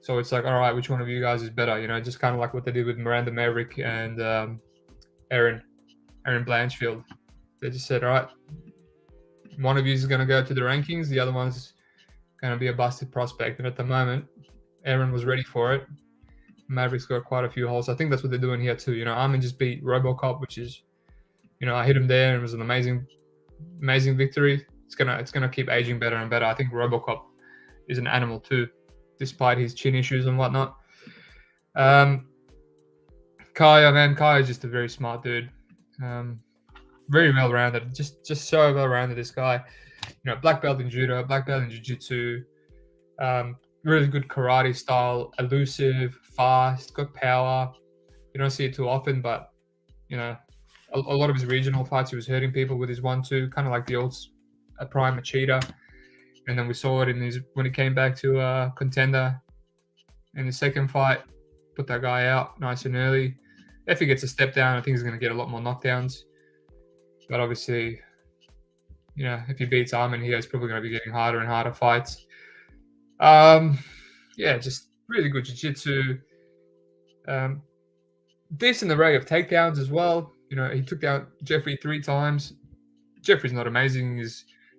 So it's like, all right, which one of you guys is better? Just kind of like what they did with Miranda Maverick and Aaron Blanchfield. They just said, all right, one of you is going to go to the rankings. The other one's going to be a busted prospect. And at the moment, Aaron was ready for it. Maverick's got quite a few holes. I think that's what they're doing here too. Armin just beat RoboCop, which is, I hit him there and it was an amazing victory. It's gonna keep aging better and better. I think RoboCop is an animal too, despite his chin issues and whatnot. Caio is just a very smart dude. Very well-rounded, just so well-rounded, this guy. Black belt in judo, black belt in jiu-jitsu, really good karate style, elusive, fast, got power. You don't see it too often, but a lot of his regional fights, he was hurting people with his 1-2, kind of like the old Prime Machida. And then we saw it when he came back to Contender in the second fight, put that guy out nice and early. If he gets a step down, I think he's going to get a lot more knockdowns. But obviously, if he beats Armin here, it's probably going to be getting harder and harder fights. Just really good jiu-jitsu. Decent array of takedowns as well. He took down Jeffrey 3 times. Jeffrey's not amazing.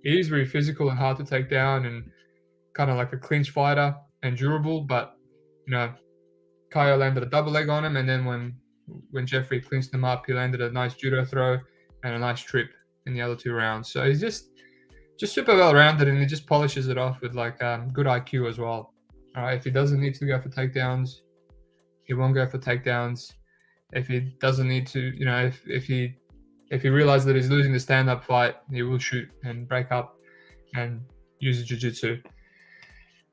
He is very physical and hard to take down and kind of like a clinch fighter and durable. But, Caio landed a double leg on him. And then when Jeffrey clinched him up, he landed a nice judo throw and a nice trip in the other 2 rounds. So he's just super well-rounded, and he just polishes it off with like good IQ as well. All right, if he doesn't need to go for takedowns, he won't go for takedowns. If he doesn't need to, if he realizes that he's losing the stand-up fight, he will shoot and break up and use the jiu-jitsu.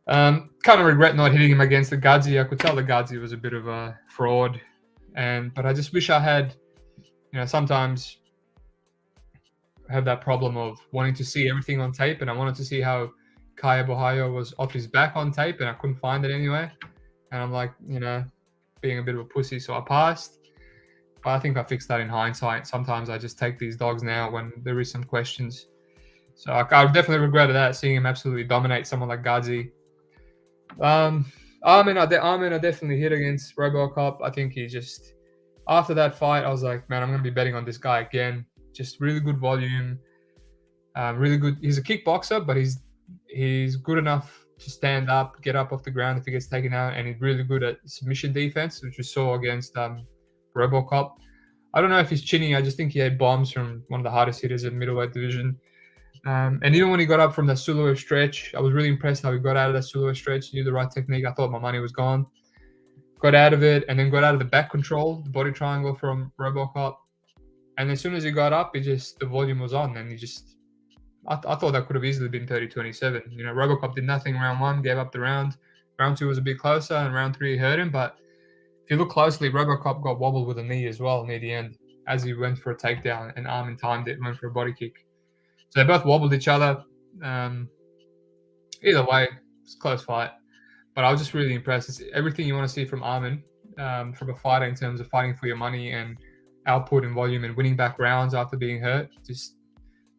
Kind of regret not hitting him against the Gadzi. I could tell the Gadzi was a bit of a fraud, but I just wish I had, sometimes I have that problem of wanting to see everything on tape, and I wanted to see how Caio Borralho was off his back on tape, and I couldn't find it anyway. And I'm like, being a bit of a pussy, so I passed. But I think I fixed that in hindsight. Sometimes I just take these dogs now when there is some questions. So I definitely regretted that, seeing him absolutely dominate someone like Gadzi. Armin, I definitely hit against RoboCop. I think he just, after that fight, I was like, man, I'm going to be betting on this guy again. Just really good volume, really good. He's a kickboxer, but he's good enough to stand up, get up off the ground if he gets taken out, and he's really good at submission defense, which we saw against RoboCop. I don't know if he's chinny. I just think he had bombs from one of the hardest hitters in middleweight division. And even when he got up from that Suluev stretch, I was really impressed how he got out of that Suluev stretch. He knew the right technique. I thought my money was gone. Got out of it, and then got out of the back control, the body triangle from Robocop. And as soon as he got up, the volume was on, and I thought that could have easily been 30-27. You know, Robocop did nothing round 1, gave up the round. Round 2 was a bit closer, and round 3 hurt him. But if you look closely, Robocop got wobbled with a knee as well near the end as he went for a takedown, and Armin timed it, went for a body kick. So they both wobbled each other. Either way, it's a close fight. But I was just really impressed. It's everything you want to see from Armin, from a fighter in terms of fighting for your money and output and volume and winning back rounds after being hurt. Just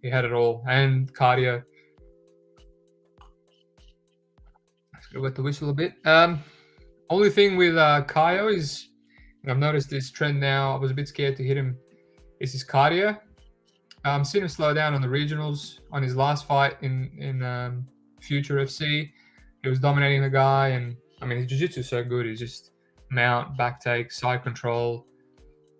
he had it all. And cardio. Just gonna wet the whistle a bit. Only thing with Caio is, I've noticed this trend now. I was a bit scared to hit him. Is his cardio. I'm seeing him slow down on the regionals. On his last fight in Future FC, he was dominating the guy, and I mean his jiu-jitsu is so good. He's just mount, back take, side control.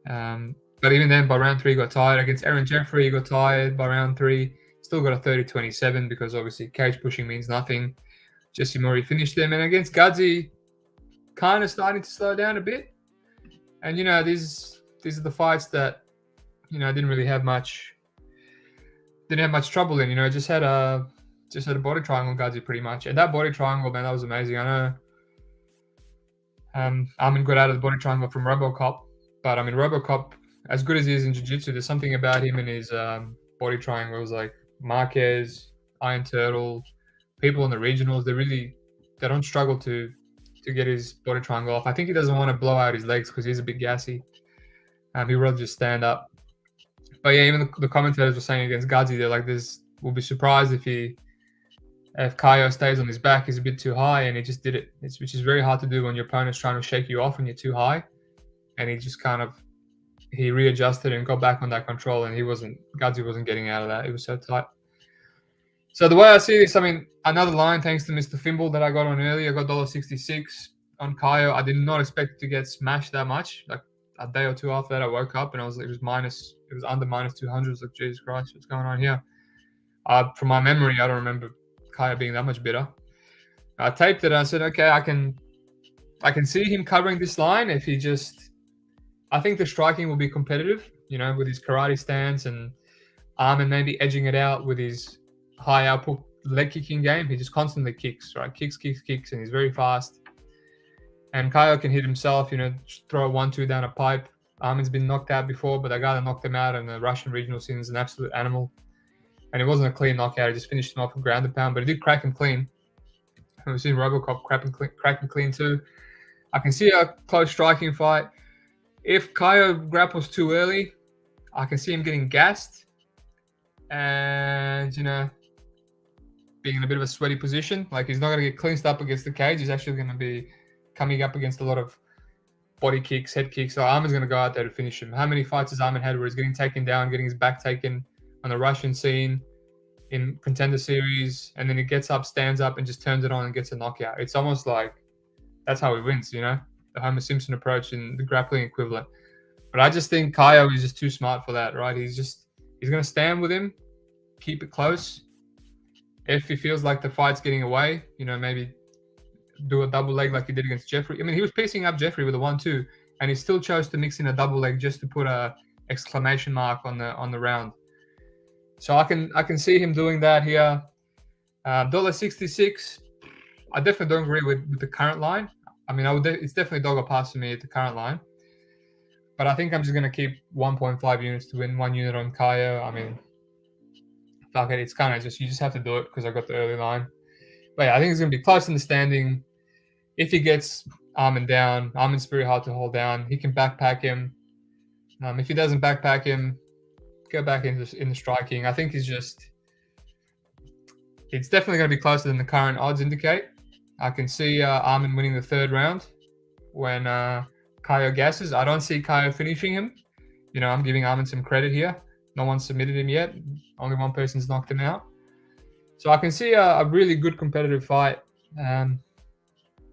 But even then, by round 3, he got tired. Against Aaron Jeffrey, he got tired by round 3. Still got a 30-27 because obviously cage pushing means nothing. Jesse Murray finished them, and against Gudzi, kind of starting to slow down a bit. And you know, these are the fights that didn't really have much. Didn't have much trouble in. You know, just had a body triangle Gudzi pretty much, and that body triangle, man, that was amazing. I know Armin got out of the body triangle from Robocop, but I mean Robocop, as good as he is in jiu-jitsu, there's something about him and his body triangles, like Marquez, Iron Turtle, people in the regionals. They don't struggle to get his body triangle off. I think he doesn't want to blow out his legs because he's a bit gassy. He'd rather just stand up. But yeah, even the commentators were saying against Gudzi, they're like, we'll be surprised if Caio stays on his back. He's a bit too high, and he just did it. Which is very hard to do when your opponent's trying to shake you off when you're too high. And he just he readjusted and got back on that control, and Gudzi wasn't getting out of that. It was so tight. So the way I see this, I mean, another line thanks to Mr. Fimble that I got on earlier. I got $1.66 on Caio. I did not expect it to get smashed that much. Like a day or two after that, I woke up and it was under minus 200. I was like, Jesus Christ, what's going on here? From my memory, I don't remember Caio being that much better. I taped it and I said, okay, I can see him covering this line if he I think the striking will be competitive, with his karate stance, and Armin maybe edging it out with his high output leg kicking game. He just constantly kicks, right? Kicks, and he's very fast. And Caio can hit himself, throw a 1-2 down a pipe. Armin's been knocked out before, but the guy that knocked him out in the Russian regional scene is an absolute animal. And it wasn't a clean knockout. He just finished him off with ground and pound, but he did crack him clean. And we've seen Robocop crack him clean too. I can see a close striking fight. If Caio grapples too early, I can see him getting gassed and, being in a bit of a sweaty position. Like, he's not going to get cleansed up against the cage. He's actually going to be coming up against a lot of body kicks, head kicks. So Armin's going to go out there to finish him. How many fights has Armin had where he's getting taken down, getting his back taken on the Russian scene in Contender Series, and then he gets up, stands up, and just turns it on and gets a knockout? It's almost like that's how he wins, the Homer Simpson approach in the grappling equivalent. But I just think Caio is just too smart for that, right? He's going to stand with him, keep it close. If he feels like the fight's getting away, maybe do a double leg like he did against Jeffrey. I mean, he was piecing up Jeffrey with a 1-2, and he still chose to mix in a double leg just to put a exclamation mark on the round. So I can see him doing that here. $1.66. I definitely don't agree with the current line. I mean, it's definitely dog or pass for me at the current line. But I think I'm just going to keep 1.5 units to win, 1 unit on Caio. I mean, fuck it. It's kind of you just have to do it because I got the early line. But yeah, I think it's going to be close in the standing. If he gets Armin down, Armin's very hard to hold down. He can backpack him. If he doesn't backpack him, go back in the striking. I think it's definitely going to be closer than the current odds indicate. I can see Armin winning the 3rd round when Caio gasses. I don't see Caio finishing him. I'm giving Armin some credit here. No one's submitted him yet. Only one person's knocked him out. So I can see a really good competitive fight.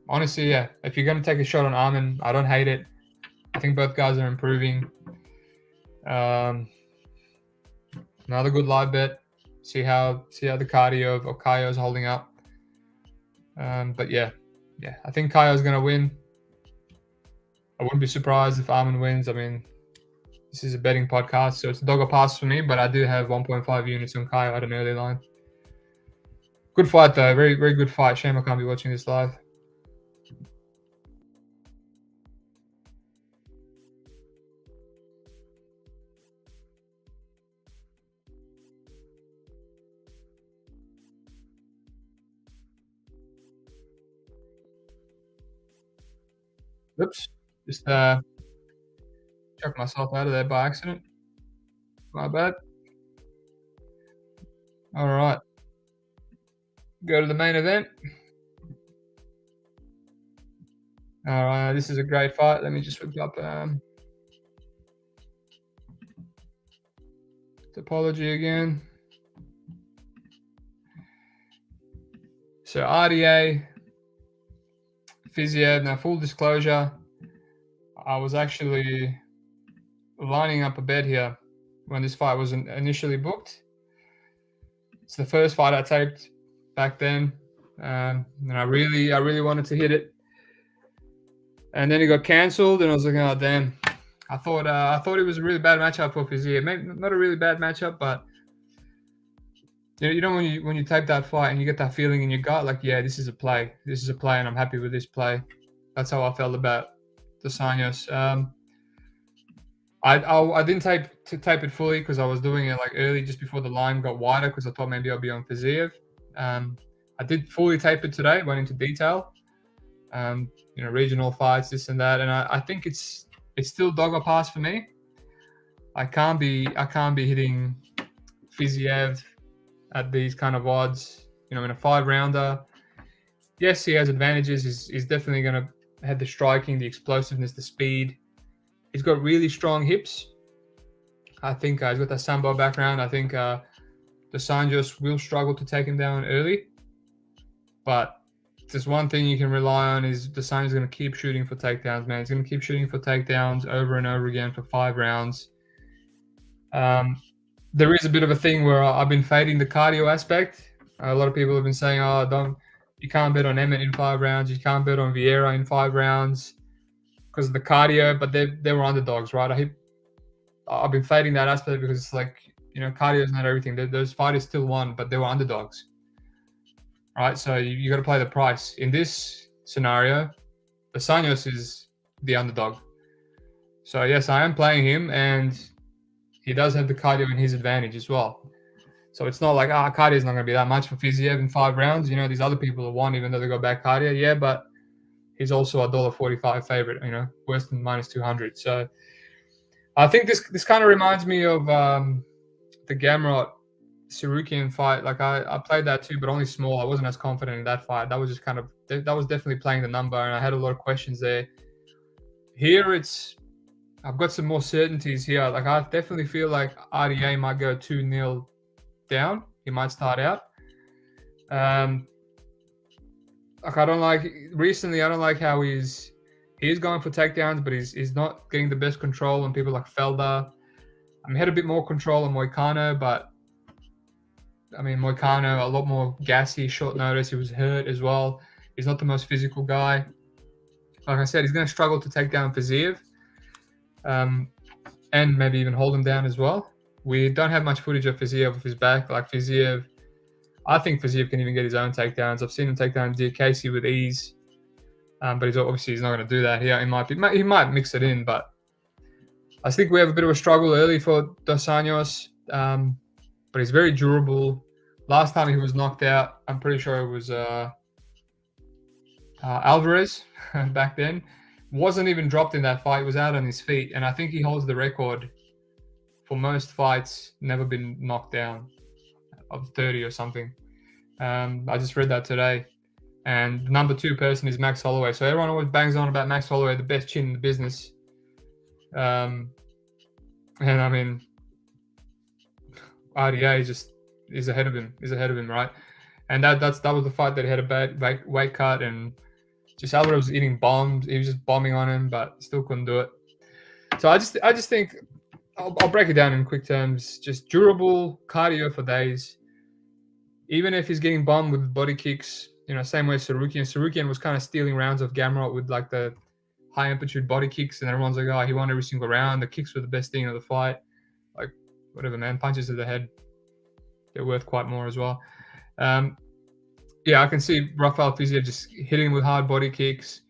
Honestly, yeah, if you're going to take a shot on Armin, I don't hate it. I think both guys are improving. Another good live bet. See how the cardio of Caio is holding up. But yeah, I think Caio is gonna win. I wouldn't be surprised if Armin wins. I mean, this is a betting podcast, so it's a dog or pass for me. But I do have 1.5 units on Caio at an early line. Good fight though, very very good fight. Shame I can't be watching this live. Oops, just chucked myself out of there by accident. My bad. All right, go to the main event. All right, this is a great fight. Let me just whip up topology again. So RDA Fiziev. Now, full disclosure, I was actually lining up a bet here when this fight was initially booked. It's the first fight I taped back then, and I really wanted to hit it. And then it got cancelled, and I was like, oh damn. I thought it was a really bad matchup for Fiziev. Maybe not a really bad matchup, but you know when you tape that fight and you get that feeling in your gut, like, yeah, this is a play. This is a play, and I'm happy with this play. That's how I felt about Turcios. I didn't tape it fully because I was doing it like early, just before the line got wider, because I thought maybe I'll be on Fiziev. I did fully tape it today, went into detail. Regional fights, this and that, and I think it's still dog or pass for me. I can't be hitting Fiziev at these kind of odds, in a 5-rounder. Yes, he has advantages. He's definitely going to have the striking, the explosiveness, the speed. He's got really strong hips. I think he's got that sambo background. I think the Anjos will struggle to take him down early. But there's one thing you can rely on is the Anjos is going to keep shooting for takedowns, man. He's going to keep shooting for takedowns over and over again for 5 rounds. There is a bit of a thing where I've been fading the cardio aspect. A lot of people have been saying, you can't bet on Emmett in 5 rounds. You can't bet on Vieira in 5 rounds because of the cardio, but they were underdogs, right? I've been fading that aspect because it's like, cardio is not everything. Those fighters still won, but they were underdogs. Right, so you got to play the price. In this scenario, the Anjos is the underdog. So yes, I am playing him, and he does have the cardio in his advantage as well. So it's not like cardio is not going to be that much for Fiziev in 5 rounds. These other people have won, even though they got back cardio. Yeah, but he's also a $1.45 favorite. Worse than -200. So I think this kind of reminds me of the Gamrot Sarukian fight. Like I played that too, but only small. I wasn't as confident in that fight. That was just that was definitely playing the number, and I had a lot of questions there. Here I've got some more certainties here. Like I definitely feel like RDA might go 2-0 down. He might start out. Like I don't like how he's going for takedowns, but he's not getting the best control on people like Felder. He had a bit more control on Moicano, but Moicano, a lot more gassy, short notice. He was hurt as well. He's not the most physical guy. Like I said, he's going to struggle to take down Fiziev, and maybe even hold him down as well. We don't have much footage of Fiziev with his back. Like Fiziev, I think Fiziev can even get his own takedowns. I've seen him take down Casey with ease, but he's not going to do that here. He might mix it in, but I think we have a bit of a struggle early for Dos Anjos. But he's very durable. Last time he was knocked out, I'm pretty sure it was Alvarez back then. Wasn't even dropped in that fight. He was out on his feet. And I think he holds the record for most fights never been knocked down, of 30 or something. I just read that today. And the number 2 person is Max Holloway. So everyone always bangs on about Max Holloway, the best chin in the business. And RDA is ahead of him. Right? And that was the fight that he had a bad weight cut, and just Alvarez was eating bombs. He was just bombing on him, but still couldn't do it. So I just think I'll break it down in quick terms. Just durable cardio for days. even if he's getting bombed with body kicks, same way Sarukian was kind of stealing rounds of Gamrot with like the high amplitude body kicks, and everyone's like, oh, he won every single round. The kicks were the best thing of the fight. Like, whatever, man. Punches to the head, they're worth quite more as well. Yeah, I can see Rafael Fiziev just hitting him with hard body kicks.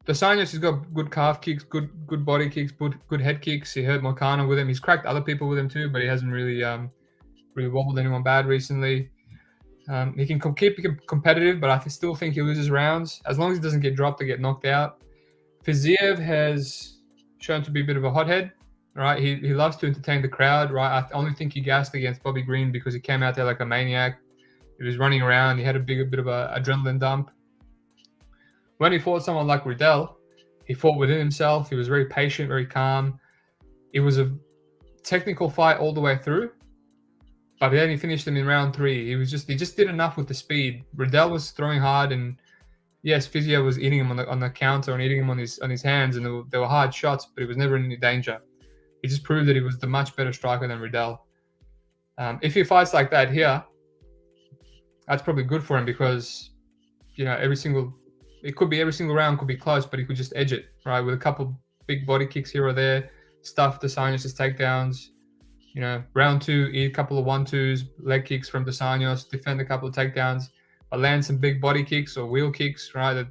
Turcios has got good calf kicks, good body kicks, good head kicks. He hurt Moicano with him. He's cracked other people with him too, but he hasn't really wobbled anyone bad recently. He can keep competitive, but I still think he loses rounds as long as he doesn't get dropped or get knocked out. Fiziev has shown to be a bit of a hothead, right? He loves to entertain the crowd, right? I only think he gassed against Bobby Green because he came out there like a maniac. He was running around. He had a bit of a adrenaline dump. When he fought someone like Riddell, he fought within himself. He was very patient, very calm. It was a technical fight all the way through, but then he finished him in round 3. He just did enough with the speed. Riddell was throwing hard, and yes, Fiziev was eating him on the counter and eating him on his hands, and they were hard shots, but he was never in any danger. He just proved that he was the much better striker than Riddell. If he fights like that here, that's probably good for him because, every single round could be close, but he could just edge it, right? With a couple big body kicks here or there, stuff Turcios' takedowns. Round 2, eat a couple of 1-2s, leg kicks from Turcios, defend a couple of takedowns, but land some big body kicks or wheel kicks, right?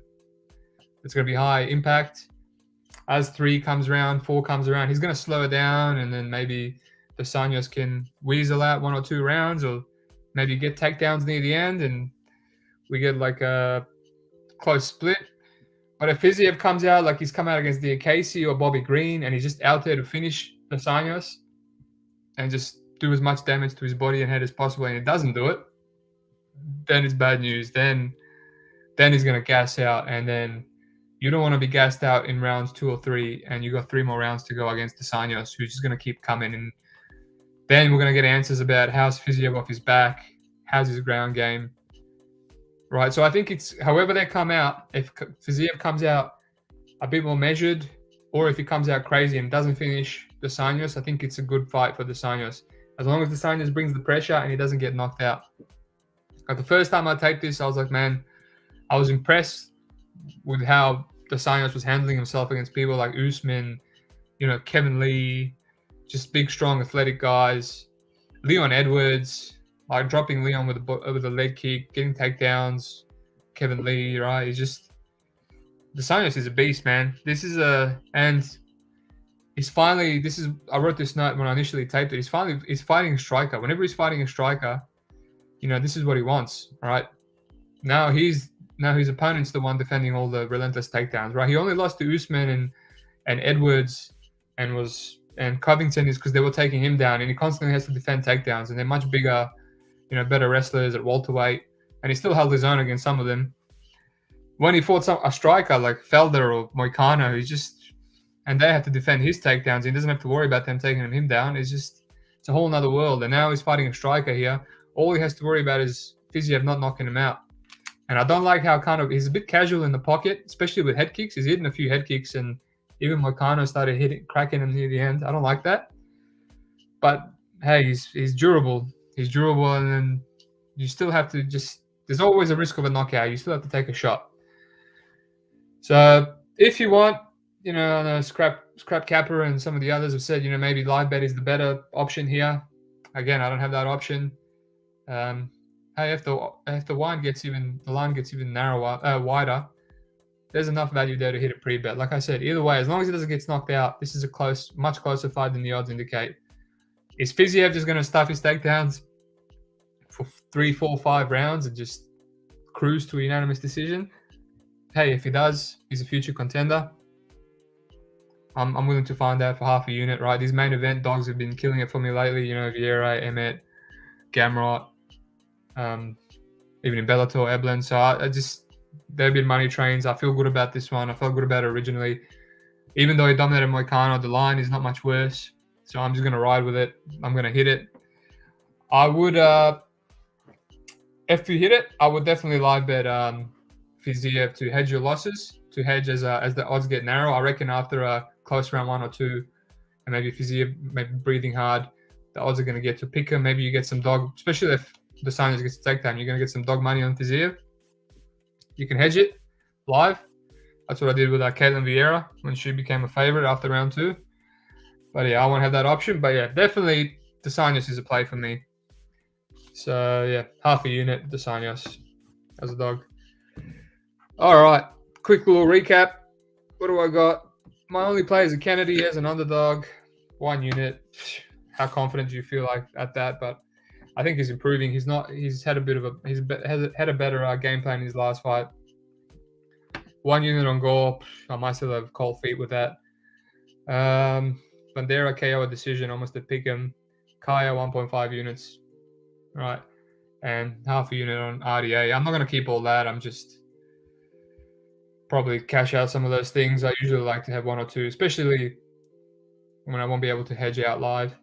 It's going to be high impact. As 3 comes around, 4 comes around, he's going to slow it down, and then maybe Turcios can weasel out 1 or 2 rounds, or maybe get takedowns near the end, and we get like a close split. But if Fiziev comes out like he's come out against the Casey or Bobby Green, and he's just out there to finish Turcios and just do as much damage to his body and head as possible, and he doesn't do it, then it's bad news. Then he's going to gas out, and then you don't want to be gassed out in rounds 2 or 3, and you got 3 more rounds to go against Turcios, who's just going to keep coming. And then we're going to get answers about how's Fiziev off his back, how's his ground game, right? So I think it's however they come out. If Fiziev comes out a bit more measured, or if he comes out crazy and doesn't finish Turcios, I think it's a good fight for Turcios. As long as Turcios brings the pressure and he doesn't get knocked out. Like the first time I taped this, I was like, man, I was impressed with how Turcios was handling himself against people like Usman, Kevin Lee, just big, strong, athletic guys. Leon Edwards, like dropping Leon with a leg kick, getting takedowns. Kevin Lee, right? Turcios is a beast, man. I wrote this note when I initially taped it. He's fighting a striker. Whenever he's fighting a striker, this is what he wants, right? Now his opponent's the one defending all the relentless takedowns, right? He only lost to Usman and Edwards and Covington is because they were taking him down, and he constantly has to defend takedowns, and they're much bigger, better wrestlers at welterweight, and he still held his own against some of them. When he fought a striker like Felder or Moicano, and they have to defend his takedowns, he doesn't have to worry about them taking him down. It's a whole nother world. And now he's fighting a striker here. All he has to worry about is Fiziev not knocking him out. And I don't like how he's a bit casual in the pocket, especially with head kicks. He's hitting a few head kicks, and even Moicano started cracking him near the end. I don't like that. But hey, he's durable. He's durable, and then you still have to there's always a risk of a knockout. You still have to take a shot. So if you want, Scrap Kappa and some of the others have said, maybe live bet is the better option here. Again, I don't have that option. Hey, if the line gets even narrower, wider, there's enough value there to hit a pre-bet. Like I said, either way, as long as he doesn't get knocked out, this is a much closer fight than the odds indicate. Is Fiziev just going to stuff his takedowns for 3, 4, 5 rounds and just cruise to a unanimous decision? Hey, if he does, he's a future contender. I'm willing to find out for half a unit, right? These main event dogs have been killing it for me lately. Vieira, Emmett, Gamrot, even in Bellator, Eblen. So they've been money trains. I feel good about this one. I felt good about it originally. Even though he dominated Moicano, the line is not much worse. So I'm just going to ride with it. I'm going to hit it. I would, if you hit it, I would definitely live bet Fiziev to hedge your losses, to hedge as the odds get narrow. I reckon after a close round 1 or 2, and maybe Fiziev maybe breathing hard, the odds are going to get to pick him. Maybe you get some dog, especially if Desanios gets a takedown, you're going to get some dog money on Fiziev. You can hedge it live. That's what I did with Caitlin Vieira when she became a favorite after round 2. But yeah, I won't have that option. But yeah, definitely Desanios is a play for me. So yeah, half a unit Desanios as a dog. All right, quick little recap. What do I got? My only play is a Kennedy as an underdog, 1 unit. How confident do you feel like at that? But I think he's improving. He's had a better game plan in his last fight. 1 unit on Gore. I might still have cold feet with that. Vanderaa KO a decision, almost a pick him. Caio 1.5 units. Right. And half a unit on RDA. I'm not going to keep all that. I'm just probably cash out some of those things. I usually like to have 1 or 2, especially when I won't be able to hedge out live.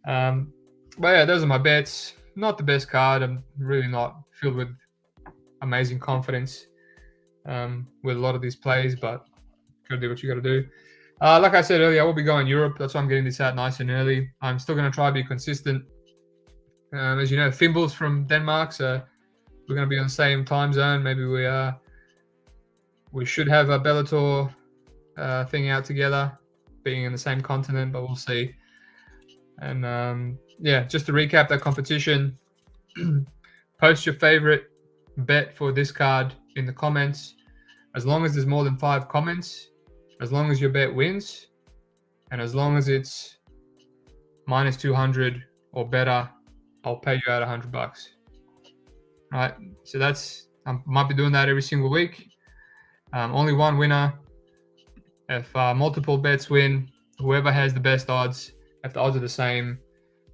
But yeah, those are my bets. Not the best card. I'm really not filled with amazing confidence with a lot of these plays, but gotta do what you gotta do. Like I said earlier, I will be going Europe. That's why I'm getting this out nice and early. I'm still gonna try to be consistent. As you know, Fimble's from Denmark, so we're gonna be on the same time zone. Maybe we should have a Bellator thing out together, being in the same continent, but we'll see. And yeah, just to recap that competition, post your favorite bet for this card in the comments. As long as there's more than 5 comments, as long as your bet wins, and as long as it's minus 200 or better, I'll pay you out $100. All right, so I might be doing that every single week. Only 1 winner. If multiple bets win, whoever has the best odds, if the odds are the same,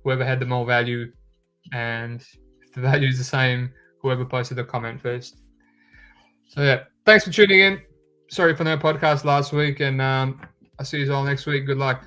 whoever had the more value, and if the value is the same, whoever posted the comment first. So yeah, thanks for tuning in. Sorry for no podcast last week, and I'll see you all next week. Good luck.